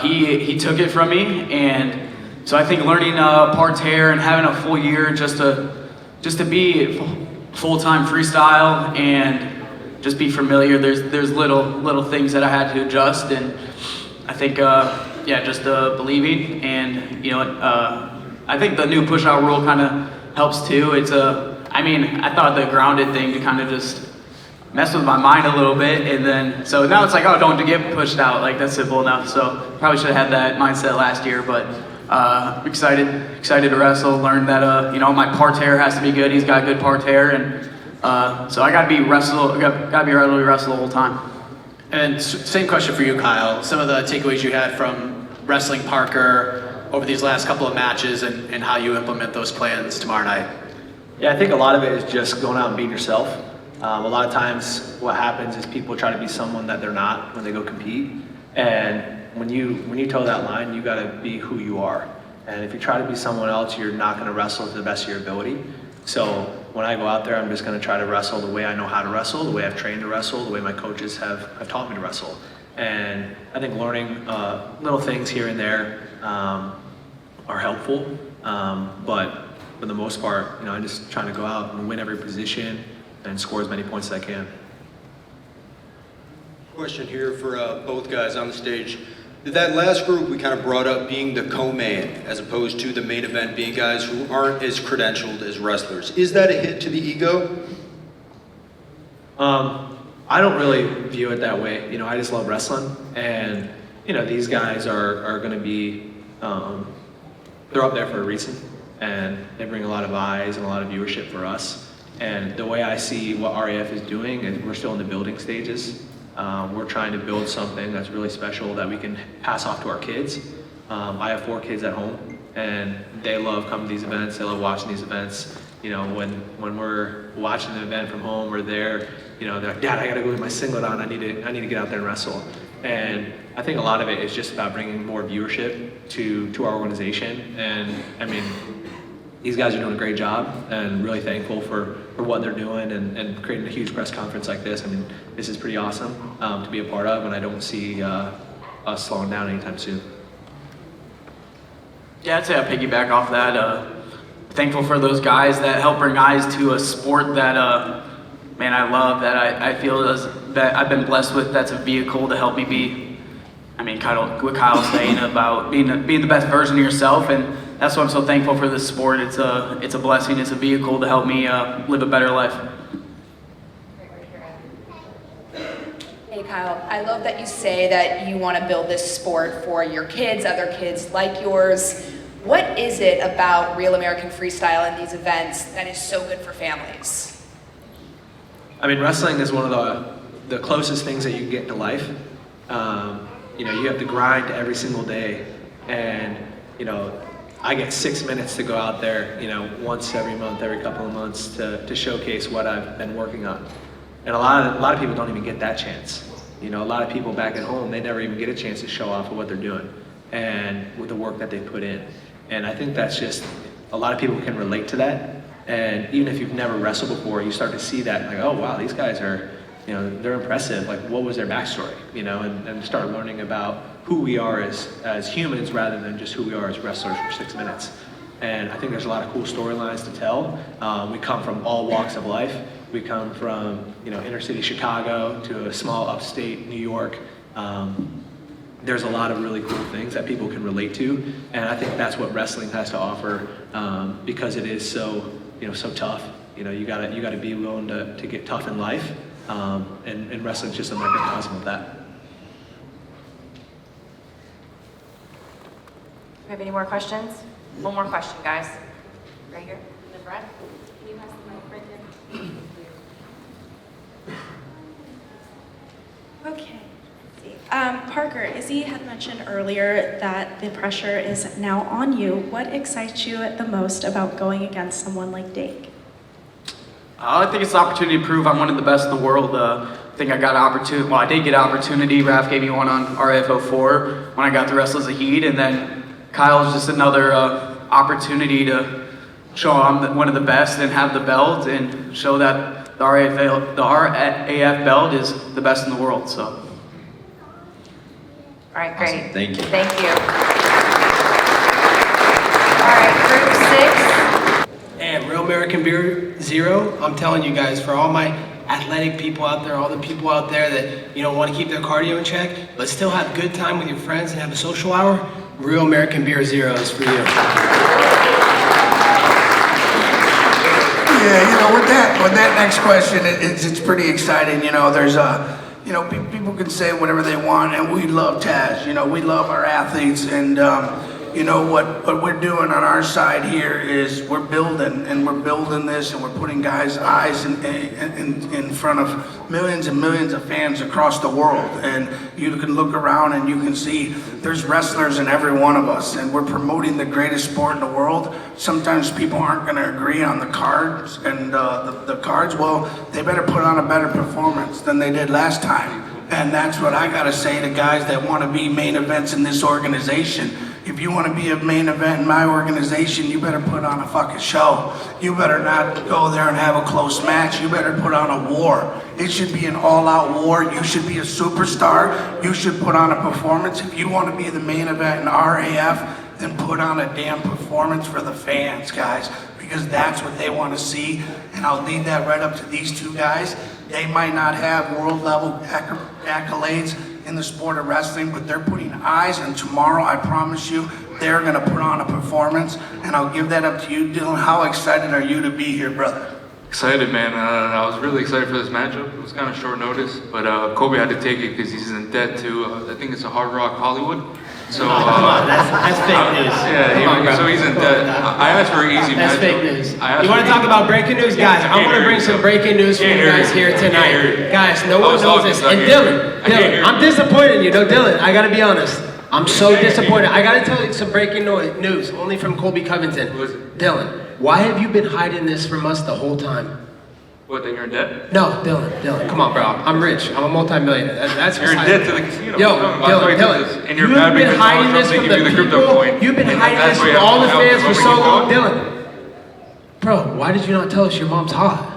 He took it from me, and so I think learning parterre and having a full year just to be full-time freestyle and just be familiar. There's little things that I had to adjust, and I think just believing, and I think the new push-out rule kind of helps too. I thought the grounded thing to kind of just mess with my mind a little bit, and then so now it's like, oh, don't get pushed out, like that's simple enough. So probably should have had that mindset last year, but excited to wrestle. Learned that my parterre has to be good. He's got good parterre, and so I got to be ready to wrestle the whole time. And same question for you, Kyle. Some of the takeaways you had from wrestling Parker over these last couple of matches, and how you implement those plans tomorrow night. Yeah, I think a lot of it is just going out and being yourself. A lot of times what happens is people try to be someone that they're not when they go compete. And when you toe that line, you gotta be who you are. And if you try to be someone else, you're not gonna wrestle to the best of your ability. So when I go out there, I'm just gonna try to wrestle the way I know how to wrestle, the way I've trained to wrestle, the way my coaches have taught me to wrestle. And I think learning little things here and there are helpful. But for the most part, I'm just trying to go out and win every position and score as many points as I can. Question here for both guys on the stage. That last group we kind of brought up being the co-main as opposed to the main event being guys who aren't as credentialed as wrestlers. Is that a hit to the ego? I don't really view it that way. I just love wrestling, and these guys are going to be they're up there for a reason, and they bring a lot of eyes and a lot of viewership for us. And the way I see what RAF is doing is we're still in the building stages. We're trying to build something that's really special that we can pass off to our kids. I have 4 kids at home, and they love coming to these events. They love watching these events. When we're watching an event from home or they're like, Dad, I gotta go with my singlet on. I need to get out there and wrestle. And I think a lot of it is just about bringing more viewership to our organization. And I mean, these guys are doing a great job, and really thankful for what they're doing and creating a huge press conference like this. I mean, this is pretty awesome to be a part of, and I don't see us slowing down anytime soon. Yeah, I'd say I piggyback off that. Thankful for those guys that help bring eyes to a sport that, man, I love, that I feel that I've been blessed with. That's a vehicle to help me be, I mean, what Kyle's saying about being the best version of yourself, and that's why I'm so thankful for this sport. It's a blessing. It's a vehicle to help me live a better life. Hey Kyle, I love that you say that you want to build this sport for your kids, other kids like yours. What is it about Real American Freestyle and these events that is so good for families? I mean, wrestling is one of the closest things that you can get to life. You know, you have to grind every single day, and you know, I get 6 minutes to go out there, you know, once every month, every couple of months to showcase what I've been working on. And a lot of people don't even get that chance. You know, a lot of people back at home, they never even get a chance to show off of what they're doing and with the work that they put in. And I think that's just, a lot of people can relate to that. And even if you've never wrestled before, you start to see that, like, oh wow, these guys are, you know, they're impressive. Like, what was their backstory? You know, and start learning about who we are as humans rather than just who we are as wrestlers for 6 minutes. And I think there's a lot of cool storylines to tell. We come from all walks of life. We come from, you know, inner city Chicago to a small upstate New York. There's a lot of really cool things that people can relate to, and I think that's what wrestling has to offer, because it is so, you know, so tough. You know, you gotta be willing to get tough in life, and wrestling's just a microcosm of that. Do we have any more questions? One more question, guys. Right here, in the front. Can you pass the mic right there? Okay. Parker, Izzy had mentioned earlier that the pressure is now on you. What excites you the most about going against someone like Dake? I think it's the opportunity to prove I'm one of the best in the world. I think I got an opportunity, well, I did get an opportunity. RAF gave me one on RAF 04 when I got to wrestle as a Heat, and then Kyle's just another opportunity to show I'm one of the best and have the belt and show that the RAF belt is the best in the world, so. All right, great. Awesome. Thank you. Thank you. All right, group 6. And Real American Beer Zero, I'm telling you guys, for all my athletic people out there, all the people out there that, you know, want to keep their cardio in check, but still have a good time with your friends and have a social hour, Real American Beer Zero is for you. Yeah, you know, with that next question, it's pretty exciting. You know, there's you know, people can say whatever they want, and we love Taz. You know, we love our athletes, and you know what we're doing on our side here is we're building this, and we're putting guys' eyes in front of millions and millions of fans across the world. And you can look around and you can see there's wrestlers in every one of us, and we're promoting the greatest sport in the world. Sometimes people aren't going to agree on the cards and the cards. Well, they better put on a better performance than they did last time. And that's what I got to say to guys that want to be main events in this organization. If you want to be a main event in my organization, you better put on a fucking show. You better not go there and have a close match. You better put on a war. It should be an all-out war. You should be a superstar. You should put on a performance. If you want to be the main event in RAF, then put on a damn performance for the fans, guys, because that's what they want to see. And I'll leave that right up to these two guys. They might not have world-level accolades in the sport of wrestling, but they're putting eyes, and tomorrow, I promise you, they're gonna put on a performance, and I'll give that up to you. Dylan, how excited are you to be here, brother? Excited, man. I was really excited for this matchup. It was kind of short notice, but Kobe had to take it because he's in debt to, I think it's a Hard Rock Hollywood. So, come on, that's fake news. Yeah, so he's in debt. I asked for an easy matchup. That's fake news. You want to talk about breaking news? Guys, I want to bring some breaking news for you guys here tonight. Guys, no one knows this. And Dylan, I'm disappointed in you. No, Dylan, I got to be honest. I'm so disappointed. I got to tell you some breaking news, only from Colby Covington. Dylan, why have you been hiding this from us the whole time? What, then you're in debt? No, Dylan, come on, bro. I'm rich. I'm a multi-millionaire. That's You're in debt to the casino. Yo, Dylan. And you're You've mad been because hiding Donald this Trump from gave you the crypto people. coin. You've been And hiding that's this why from you all the have to fans for help so when you long, go. Dylan. Bro, why did you not tell us your mom's hot?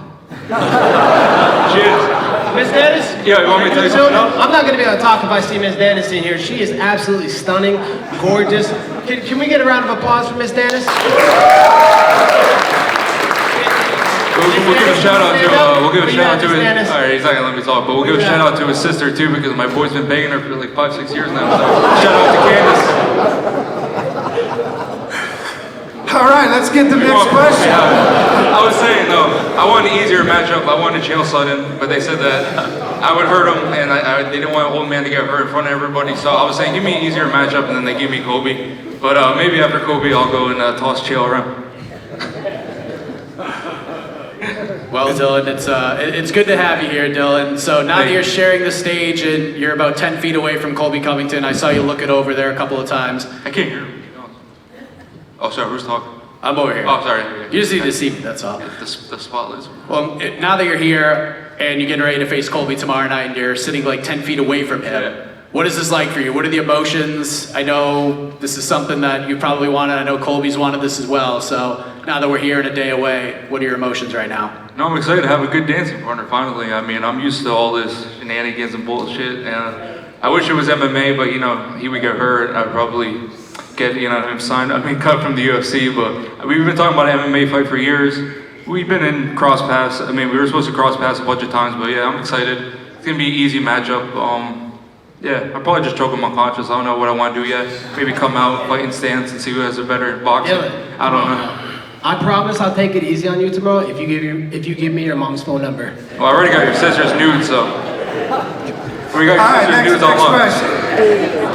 Miss Dennis? Yeah, you want me to tell you something else? I'm not going to be able to talk if I see Miss Dennis in here. She is absolutely stunning, gorgeous. Can we get a round of applause for Miss Dennis? We'll give a shout out to What you got, his. Miss Dennis? All right, he's not gonna let me talk, but we'll give a shout out to his sister too because my boy's been begging her for like 5-6 years now. So shout out to Candace. All right, let's get the next question. I was saying though, I wanted an easier matchup. I wanted Chael Sutton, but they said that I would hurt him, and they didn't want an old man to get hurt in front of everybody. So I was saying, give me an easier matchup, and then they give me Kobe. But maybe after Kobe, I'll go and toss Chael around. Well, Dylan, it's good to have you here, Dylan. So now that you're sharing the stage and you're about 10 feet away from Colby Covington, I saw you looking over there a couple of times. I can't hear him. Oh, sorry, who's talking? I'm over here. Oh, sorry. You just need to see me, that's all. The spotlights. Well, now that you're here and you're getting ready to face Colby tomorrow night and you're sitting like 10 feet away from him, what is this like for you? What are the emotions? I know this is something that you probably wanted. I know Colby's wanted this as well. So now that we're here and a day away, what are your emotions right now? No, I'm excited to have a good dancing partner finally. I mean, I'm used to all this shenanigans and bullshit, and I wish it was MMA, but he would get hurt. I'd probably get him signed. Cut from the UFC. But we've been talking about an MMA fight for years. We've been in cross paths. We were supposed to cross paths a bunch of times, but yeah, I'm excited. It's gonna be an easy matchup. Yeah, I'll probably just choke him unconscious. I don't know what I want to do yet. Maybe come out, fight in stance, and see who has a better boxing. I don't know. I promise I'll take it easy on you tomorrow if you give me your mom's phone number. Well, I already got your sister's nude, so. We got your sister's nudes on lock.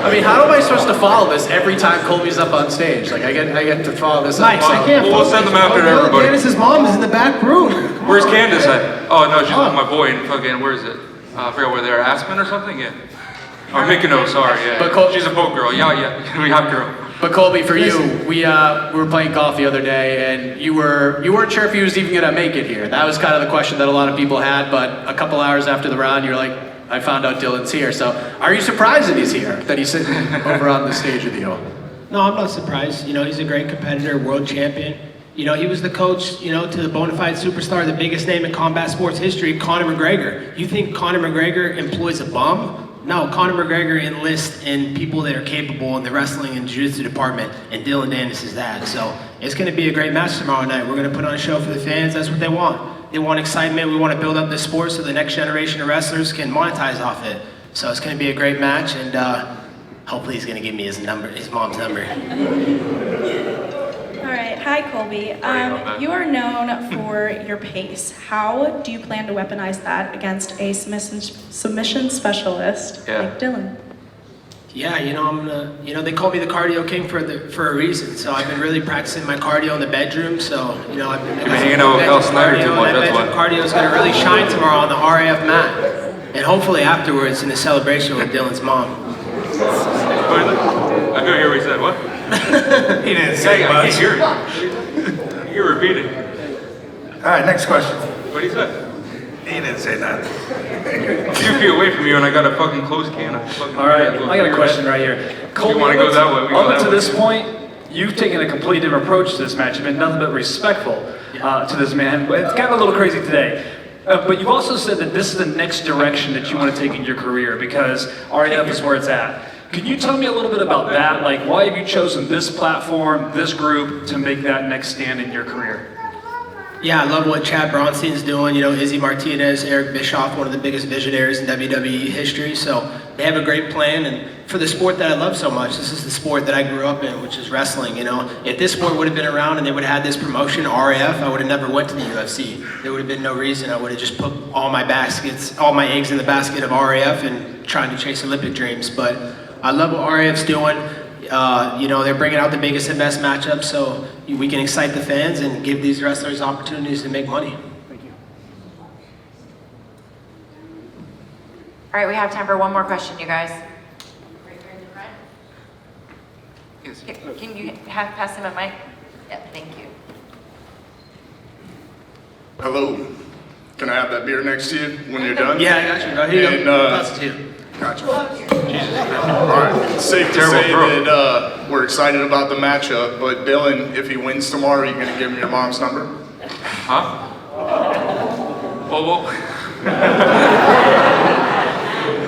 I mean, how am I supposed to follow this every time Colby's up on stage? Like, I get to follow this. Nice, I can't We'll send them after to everybody. Candace's mom is in the back room. Where's Candace at? Oh, no, she's with my boy in fucking, where is it? I forgot where they are, Aspen or something? Yeah. Or Mykonos, sorry, yeah. But she's a boat girl, yeah, we have girl. But Colby, for you, we were playing golf the other day, and you weren't sure if he was even gonna make it here. That was kind of the question that a lot of people had. But a couple hours after the round, you're like, I found out Dylan's here. So, are you surprised that he's here? That he's sitting over on the stage with you? No, I'm not surprised. He's a great competitor, world champion. He was the coach, to the bona fide superstar, the biggest name in combat sports history, Conor McGregor. You think Conor McGregor employs a bum? No, Conor McGregor enlists in people that are capable in the wrestling and jiu-jitsu department, and Dylan Dennis is that. So it's going to be a great match tomorrow night. We're going to put on a show for the fans. That's what they want. They want excitement. We want to build up the sport so the next generation of wrestlers can monetize off it. So it's going to be a great match, and hopefully he's going to give me his mom's number. All right, hi Colby. You are known for your pace. How do you plan to weaponize that against a submission specialist like Dylan? Yeah, they call me the cardio king for a reason. So I've been really practicing my cardio in the bedroom. So I've been hanging out with Al Snyder too much. That's why. Cardio is going to really shine tomorrow on the RAF mat, and hopefully afterwards in a celebration with Dylan's mom. I couldn't hear what he said. What? He didn't say I much. can't hear it. You repeat it. All right, next question. What did he say? He didn't say nothing. 2 feet away from you, and I got a fucking closed can. All right, I got a question right here. You want to go that way? We go Up that to way. this point, you've taken a completely different approach to this match. You've been nothing but respectful to this man. It's gotten a little crazy today. But you've also said that this is the next direction that you want to take in your career because RAF is where it's at. Can you tell me a little bit about that? Like, why have you chosen this platform, this group, to make that next stand in your career? Yeah, I love what Chad Bronstein's doing. Izzy Martinez, Eric Bischoff, one of the biggest visionaries in WWE history. So they have a great plan. And for the sport that I love so much, this is the sport that I grew up in, which is wrestling. If this sport would have been around and they would have had this promotion, RAF, I would have never went to the UFC. There would have been no reason. I would have just put all my eggs in the basket of RAF and trying to chase Olympic dreams. But I love what RAF's doing. They're bringing out the biggest and best matchups, so we can excite the fans and give these wrestlers opportunities to make money. Thank you. All right, we have time for one more question, you guys. Right here in the front. Yes. Can you pass him a mic? Yeah, thank you. Hello. Can I have that beer next to you when you're done? Yeah, I got you, bro. Here you And, go. Pass it to you. Gotcha. All right. Safe to Terrible say throw. that we're excited about the matchup, but Dylan, if he wins tomorrow, you gonna give him your mom's number? Huh? Well,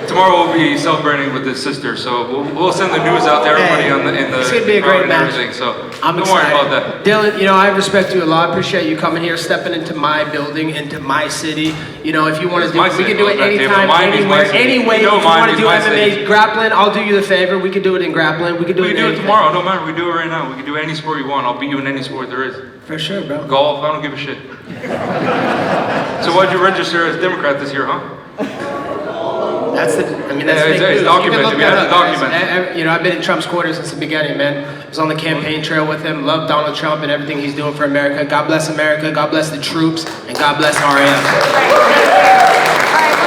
tomorrow we'll be celebrating with his sister, so we'll send the news out to everybody in the It's gonna be a crowd great and match. everything. So I'm don't excited. worry about that. Dylan, you know, I respect you a lot. Appreciate you coming here, stepping into my building, into my city. You know, if you want to It's do my it, we city, can do it not that table. anytime, Miami's my anywhere, city. anyway. You know If you want to Miami's do my MMA city. grappling, I'll do you the favor. We can do it in grappling. We can do We it can do it in tomorrow. No matter. We do it right now. We can do any sport you want. I'll beat you in any sport there is. For sure, bro. Golf. I don't give a shit. So why'd you register as Democrat this year, huh? That's the, I mean, that's Yeah, fake it's news. You can documented. look We that have to up, guys. document. You know, I've been in Trump's quarters since the beginning, man. I was on the campaign trail with him. Love Donald Trump and everything he's doing for America. God bless America. God bless the troops. And God bless RAF. All right,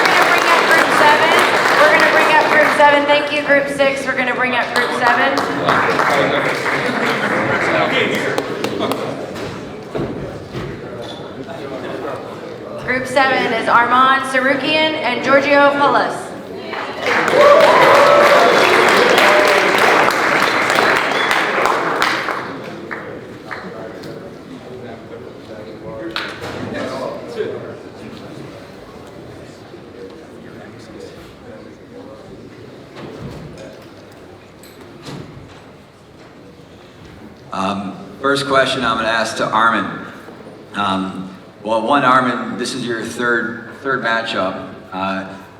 we're gonna bring up group 7. Thank you, group 6. We're gonna bring up group 7. Group 7 is Armand Sarukian and Giorgio Pulis. First question I'm going to ask to Armin. Armin, this is your third matchup.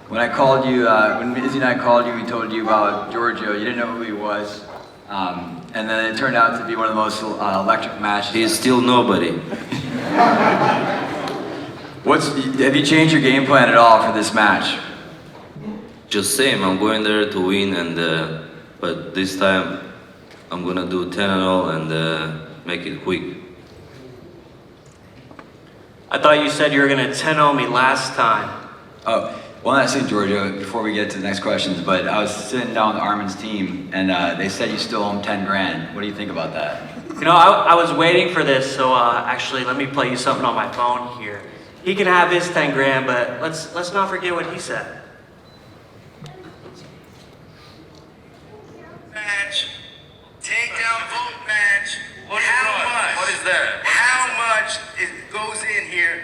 When I called you, when Izzy and I called you, we told you about Giorgio. You didn't know who he was, and then it turned out to be one of the most electric matches. He's still nobody. Have you changed your game plan at all for this match? Just same. I'm going there to win, and but this time I'm gonna do 10-0 and make it quick. I thought you said you were gonna 10-0 me last time. Oh, well, I say Giorgio before we get to the next questions, but I was sitting down with Armin's team, and they said you still owe him 10 grand. What do you think about that? You know, I was waiting for this, so actually, let me play you something on my phone here. He can have his 10 grand, but let's not forget what he said. Match, takedown vote match. What is that? How much it goes in here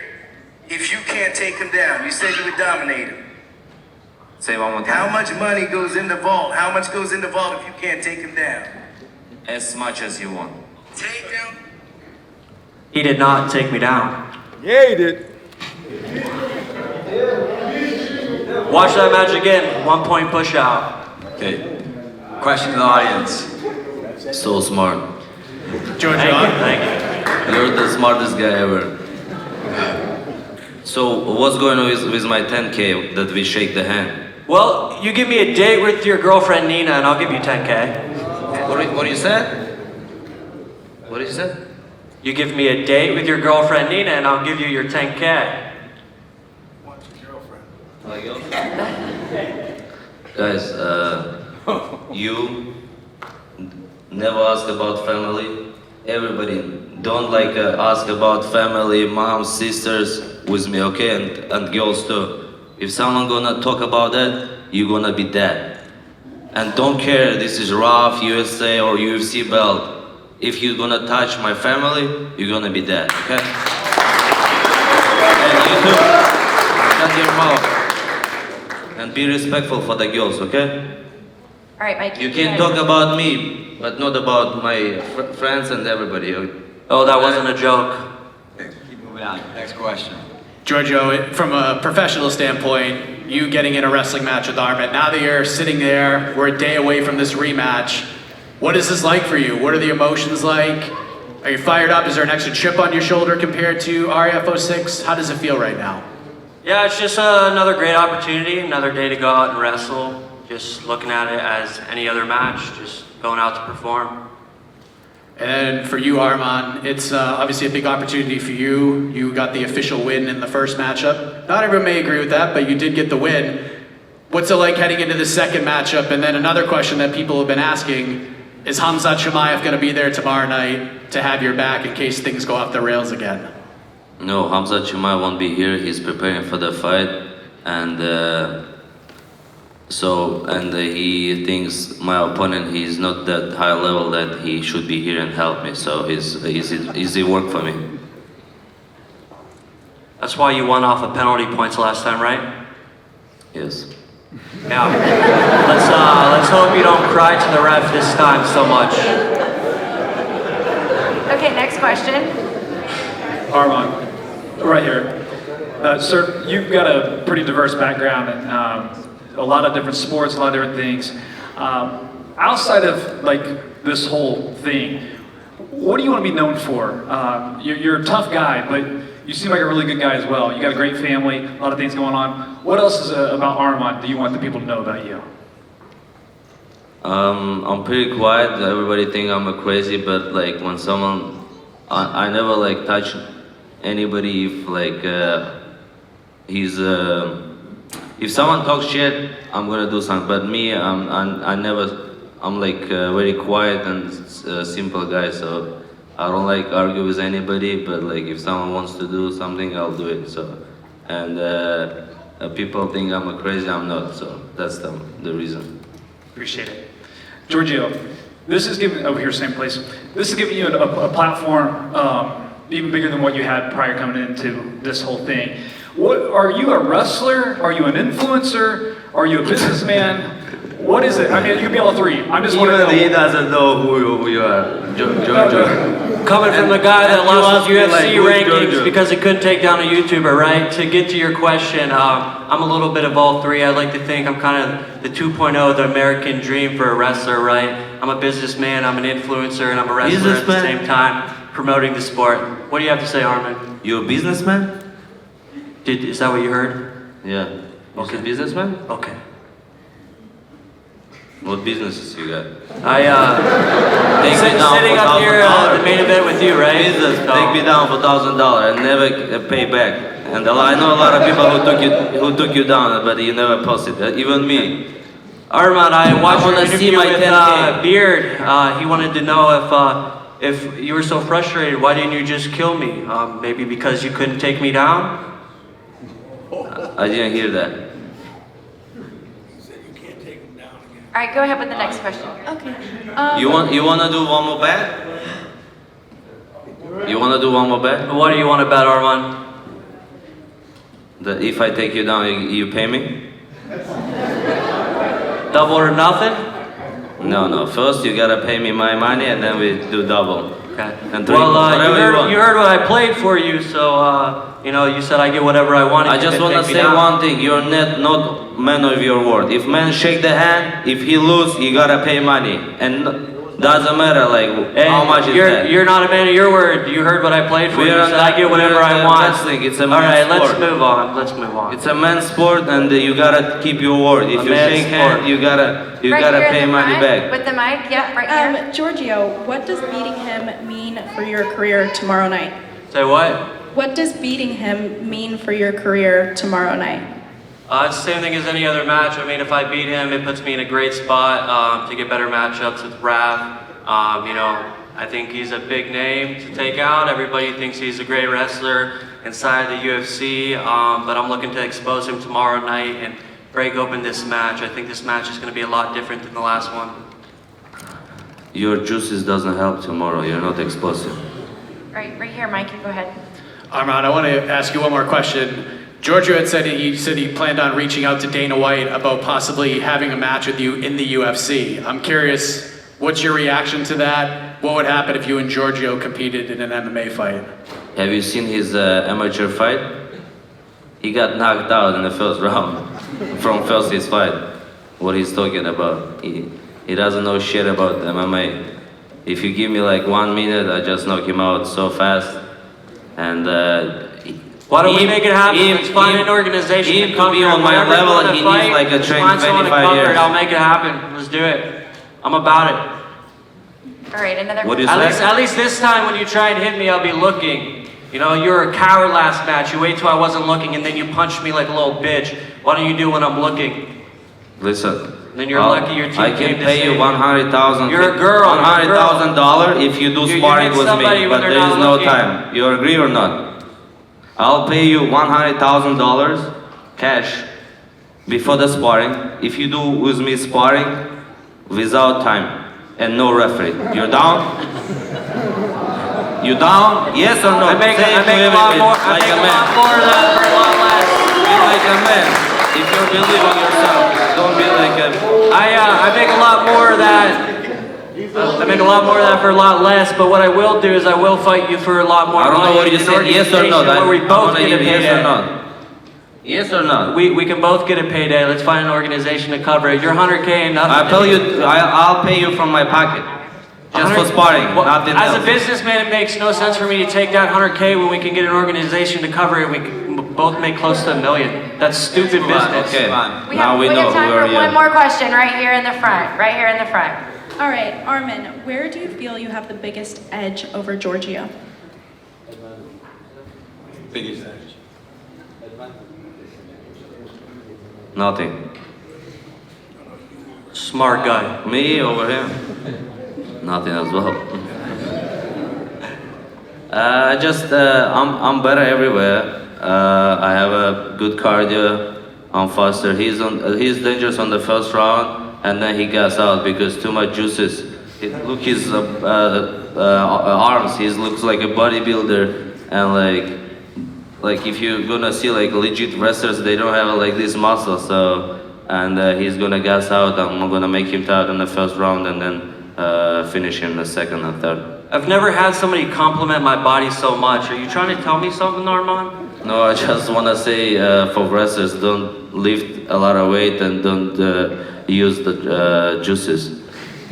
if you can't take him down? You said you would dominate him. Say one more time. How much money goes in the vault? How much goes in the vault if you can't take him down? As much as you want. Takedown. He did not take me down. Yeah, he did. Watch that match again. 1 point push out. Okay. Question to the audience. So smart. Giorgio, thank you. You're the smartest guy ever. So what's going on with my 10K that we shake the hand? Well, you give me a date with your girlfriend Nina, and I'll give you 10K. What you said? What you said? You give me a date with your girlfriend Nina, and I'll give you your 10K. Guys, you never ask about family. Everybody don't ask about family, moms, sisters with me, okay? And girls too. If someone gonna talk about that, you're gonna be dead. And don't care this is RAF, USA or UFC belt. If you're gonna touch my family, you're gonna be dead, okay? And you too, shut your mouth. And be respectful for the girls, okay? All right, Mike. You can talk about me, but not about my friends and everybody. Oh, that wasn't a joke. Okay, keep moving on. Next question. Giorgio, from a professional standpoint, you getting in a wrestling match with Armin, now that you're sitting there, we're a day away from this rematch, what is this like for you? What are the emotions like? Are you fired up? Is there an extra chip on your shoulder compared to RAF 06? How does it feel right now? Yeah, it's just another great opportunity, another day to go out and wrestle. Just looking at it as any other match, just going out to perform. And for you, Armand, it's obviously a big opportunity for you. You got the official win in the first matchup. Not everyone may agree with that, but you did get the win. What's it like heading into the second matchup? And then another question that people have been asking, is Khamzat Chimaev going to be there tomorrow night to have your back in case things go off the rails again? No, Hamza Chimaev won't be here. He's preparing for the fight, and he thinks my opponent, he's not that high level that he should be here and help me. So he's easy work for me. That's why you won off of penalty points last time, right? Yes. Yeah. Let's hope you don't cry to the ref this time so much. Okay, next question. Armand, right here. Sir, you've got a pretty diverse background and a lot of different sports, a lot of different things. Outside of like this whole thing, what do you want to be known for? You're a tough guy, but you seem like a really good guy as well. You got a great family, a lot of things going on. What else is about Armand do you want the people to know about you? I'm pretty quiet. Everybody think I'm a crazy, but like when someone, I never like touch anybody if like if someone talks shit, I'm gonna do something. But me, I'm like very quiet and simple guy. So I don't like argue with anybody. But like if someone wants to do something, I'll do it. So and people think I'm a crazy. I'm not. So that's the reason. Appreciate it. Giorgio, this is giving, over here, same place. This is giving you a platform even bigger than what you had prior coming into this whole thing. What, are you a wrestler? Are you an influencer? Are you a businessman? What is it? I mean, you can be all three. I'm just wondering. He doesn't know who you are, Giorgio. Coming from the guy that lost his UFC like, rankings because he couldn't take down a YouTuber, right? To get to your question, I'm a little bit of all three. I like to think I'm kind of the 2.0, the American dream for a wrestler, right? I'm a businessman, I'm an influencer, and I'm a wrestler at the same time, promoting the sport. What do you have to say, Armin? You a businessman? Is that what you heard? Yeah. You said businessman? Okay. What businesses you got? Sitting up here at the main event with you, right? Business, take me down for $1,000 and never pay back. And I know a lot of people who took you down, but you never posted that. Even me. Armand, I watched your interview my with 10K. Beard. He wanted to know if you were so frustrated, why didn't you just kill me? Maybe because you couldn't take me down? I didn't hear that. All right, go ahead with the next question. Okay. You wanna do one more bet? You wanna do one more bet? What do you want to bet, Armand? That if I take you down, you pay me? Double or nothing? No. First you gotta pay me my money, and then we do double. Okay. And three, well, you heard what I played for you, so you said I get whatever I want. I just want to say one thing. You're not man of your word. If man shake the hand, if he lose, you gotta pay money, and doesn't matter like how much is that. You're not a man of your word. You heard what I played for you. Said I get whatever I want. Wrestling. It's a All man's right, sport. let's move on. It's a man's sport, and you gotta keep your word. If you shake hand, you gotta pay money back. With the mic, yeah, right here. Giorgio, what does beating him mean for your career tomorrow night? Say what? What does beating him mean for your career tomorrow night? It's the same thing as any other match. I mean, if I beat him, it puts me in a great spot to get better matchups with RAF. I think he's a big name to take out. Everybody thinks he's a great wrestler inside the UFC, but I'm looking to expose him tomorrow night and break open this match. I think this match is going to be a lot different than the last one. Your juices doesn't help tomorrow. You're not explosive. Right here, Mikey, go ahead. Armand, I want to ask you one more question. Giorgio had said he planned on reaching out to Dana White about possibly having a match with you in the UFC. I'm curious, what's your reaction to that? What would happen if you and Giorgio competed in an MMA fight? Have you seen his amateur fight? He got knocked out in the first round from his fight. What he's talking about. He doesn't know shit about MMA. If you give me like 1 minute, I just knock him out so fast. And why don't we make it happen? Let's find an organization to be on my level, and he needs like a trained 25 years. I'll make it happen. Let's do it. I'm about it. All right, another. What is At least this time when you try and hit me, I'll be looking. You know, you were a coward last match. You wait till I wasn't looking, and then you punched me like a little bitch. Why don't you do when I'm looking? Listen. Then you're lucky your team I came can to pay save you $100,000. You're a girl. $100,000 if you do sparing with me, but there is no looking. time. You agree or not? I'll pay you $100,000 cash before the sparring if you do with me sparring without time and no referee. You're down? You down? Yes or no? I make a lot more. I make a lot more of that for a lot less. Be like a man. If you believe in yourself, don't be like a. I make a lot more of that. I make a lot more of that for a lot less. But what I will do is I will fight you for a lot more. I don't know what you said. Yes or no? Where we both get a Yes payday. or no? Yes or no? We can both get a payday. Let's find an organization to cover it. You're 100K and nothing. I'll pay you from my pocket. Just for sparring, nothing As else. a businessman, it makes no sense for me to take that 100K when we can get an organization to cover it. We can both make close to $1 million. That's stupid business. Okay, We now have, we we know have time who are for you. one more question right here in the front. Right here in the front. All right, Armin, where do you feel you have the biggest edge over Giorgio? Biggest edge. Nothing. Smart guy. Me over here? Nothing as well. I'm better everywhere. I have a good cardio. I'm faster. He's dangerous on the first round, and then he gas out because too much juices. Look his arms. He looks like a bodybuilder, and like if you're gonna see like legit wrestlers, they don't have like this muscle. So, and he's gonna gas out. I'm gonna make him tired in the first round, and then finish him in the second and third. I've never had somebody compliment my body so much. Are you trying to tell me something, Armand? No, I just wanna say for wrestlers, don't lift a lot of weight and don't use the juices.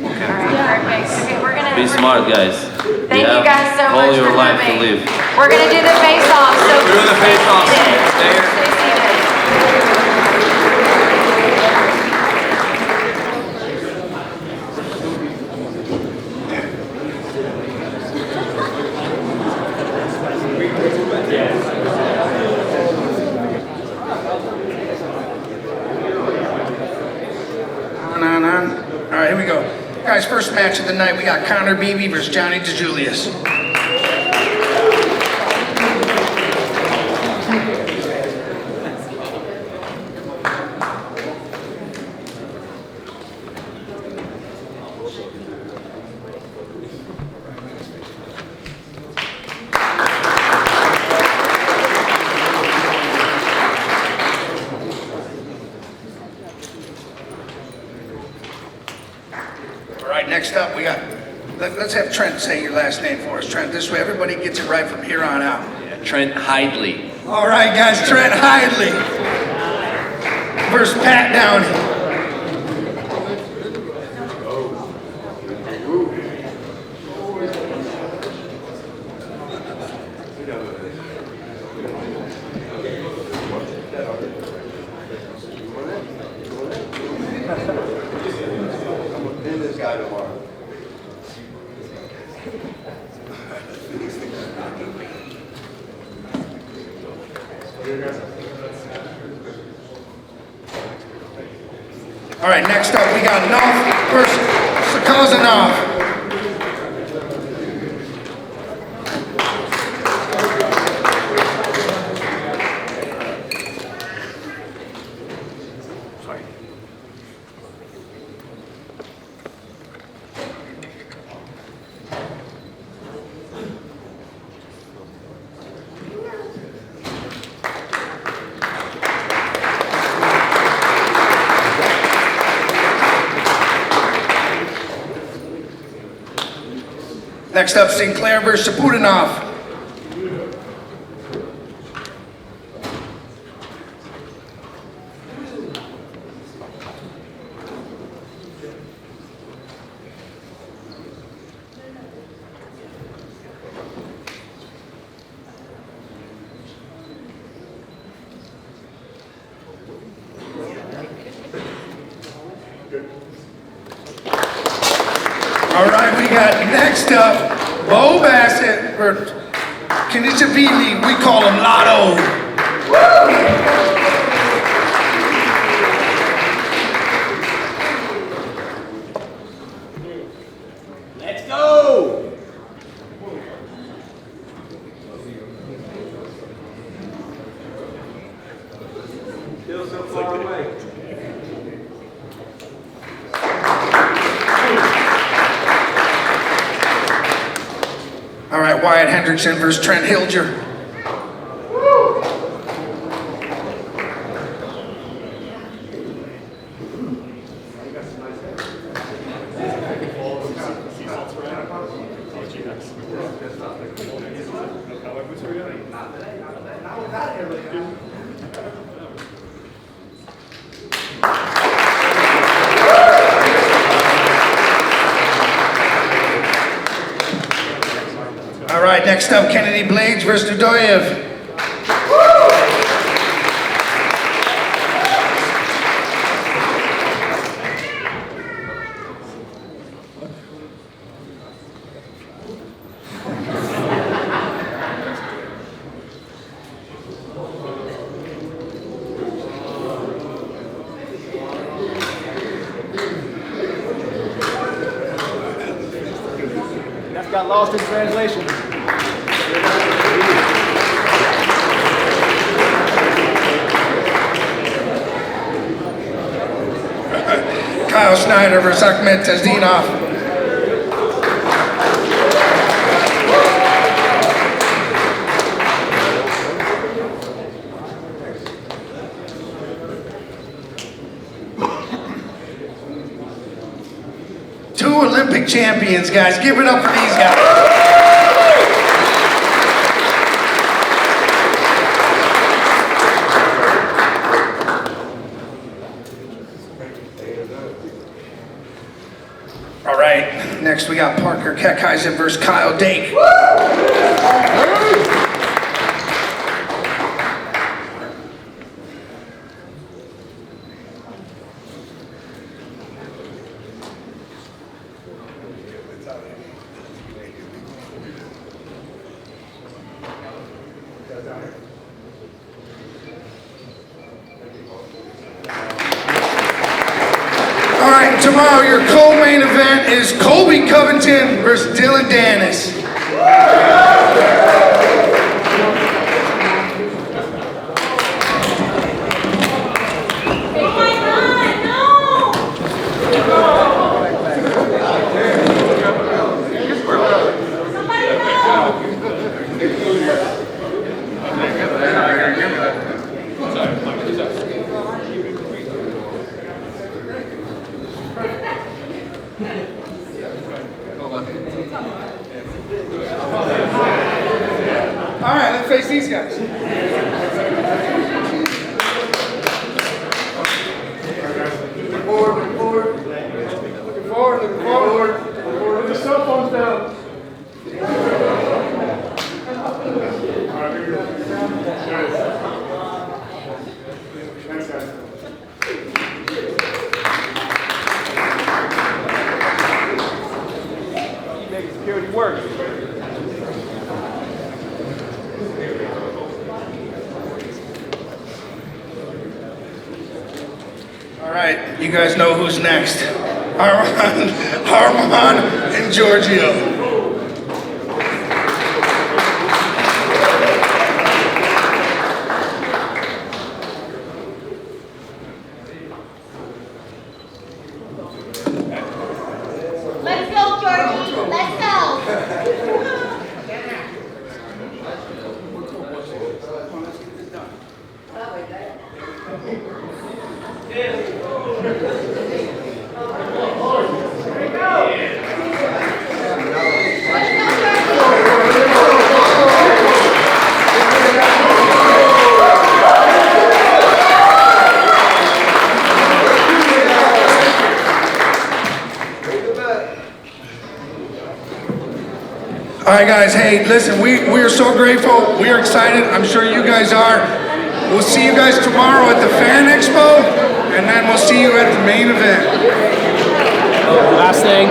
All right, perfect. Okay, we're gonna. Be smart, guys. Thank you guys so much all your for life coming. to live. We're gonna do the face-off. So We're doing the face-off. Stay seated. On. All right, here we go. Guys, first match of the night, we got Connor Beebe versus Johnny DeJulius. All right, next up, we got, let's have Trent say your last name for us. Trent, this way everybody gets it right from here on out. Trent Hidley. All right, guys, Trent Hidley versus Pat Downey. All right, next up, we got Nov versus Sakazanov. Next up, Sinclair versus Shaputinov. All right, we got next up, Bo Bassett versus Kanishvili. We call him Lotto. Let's go! feel so far away. All right, Wyatt Hendrickson versus Trent Hilger. All right, next up, Kennedy Blades versus Dudoyev. That got lost in translation. Kyle Snyder versus Ahmed Tazdinov. Two Olympic champions, guys. Give it up for these guys. All right, next we got Parker Kekheisen versus Kyle Dake. All right, tomorrow your co-main event is Colby Covington versus Dylan Dennis. All right, let's face these guys. Looking forward, looking forward. Looking forward, looking forward. Put the cell phones down. Thanks, guys. Make security work. All right, you guys know who's next. Harman and Giorgio. Let's go, Georgie. Let's go. All right, guys, hey, listen, we are so grateful. We are excited. I'm sure you guys are. We'll see you guys tomorrow at the Fan Expo, and then we'll see you at the main event. Last thing,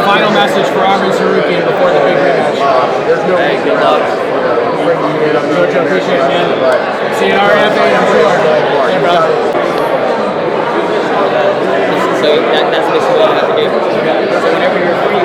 final message for Armin Sarukian before the big rematch. Hey, good luck. Coach, I appreciate it, man. See you in RFA, I'm sure. Hey, brother. So that's basically what you have to do. So whenever you're free,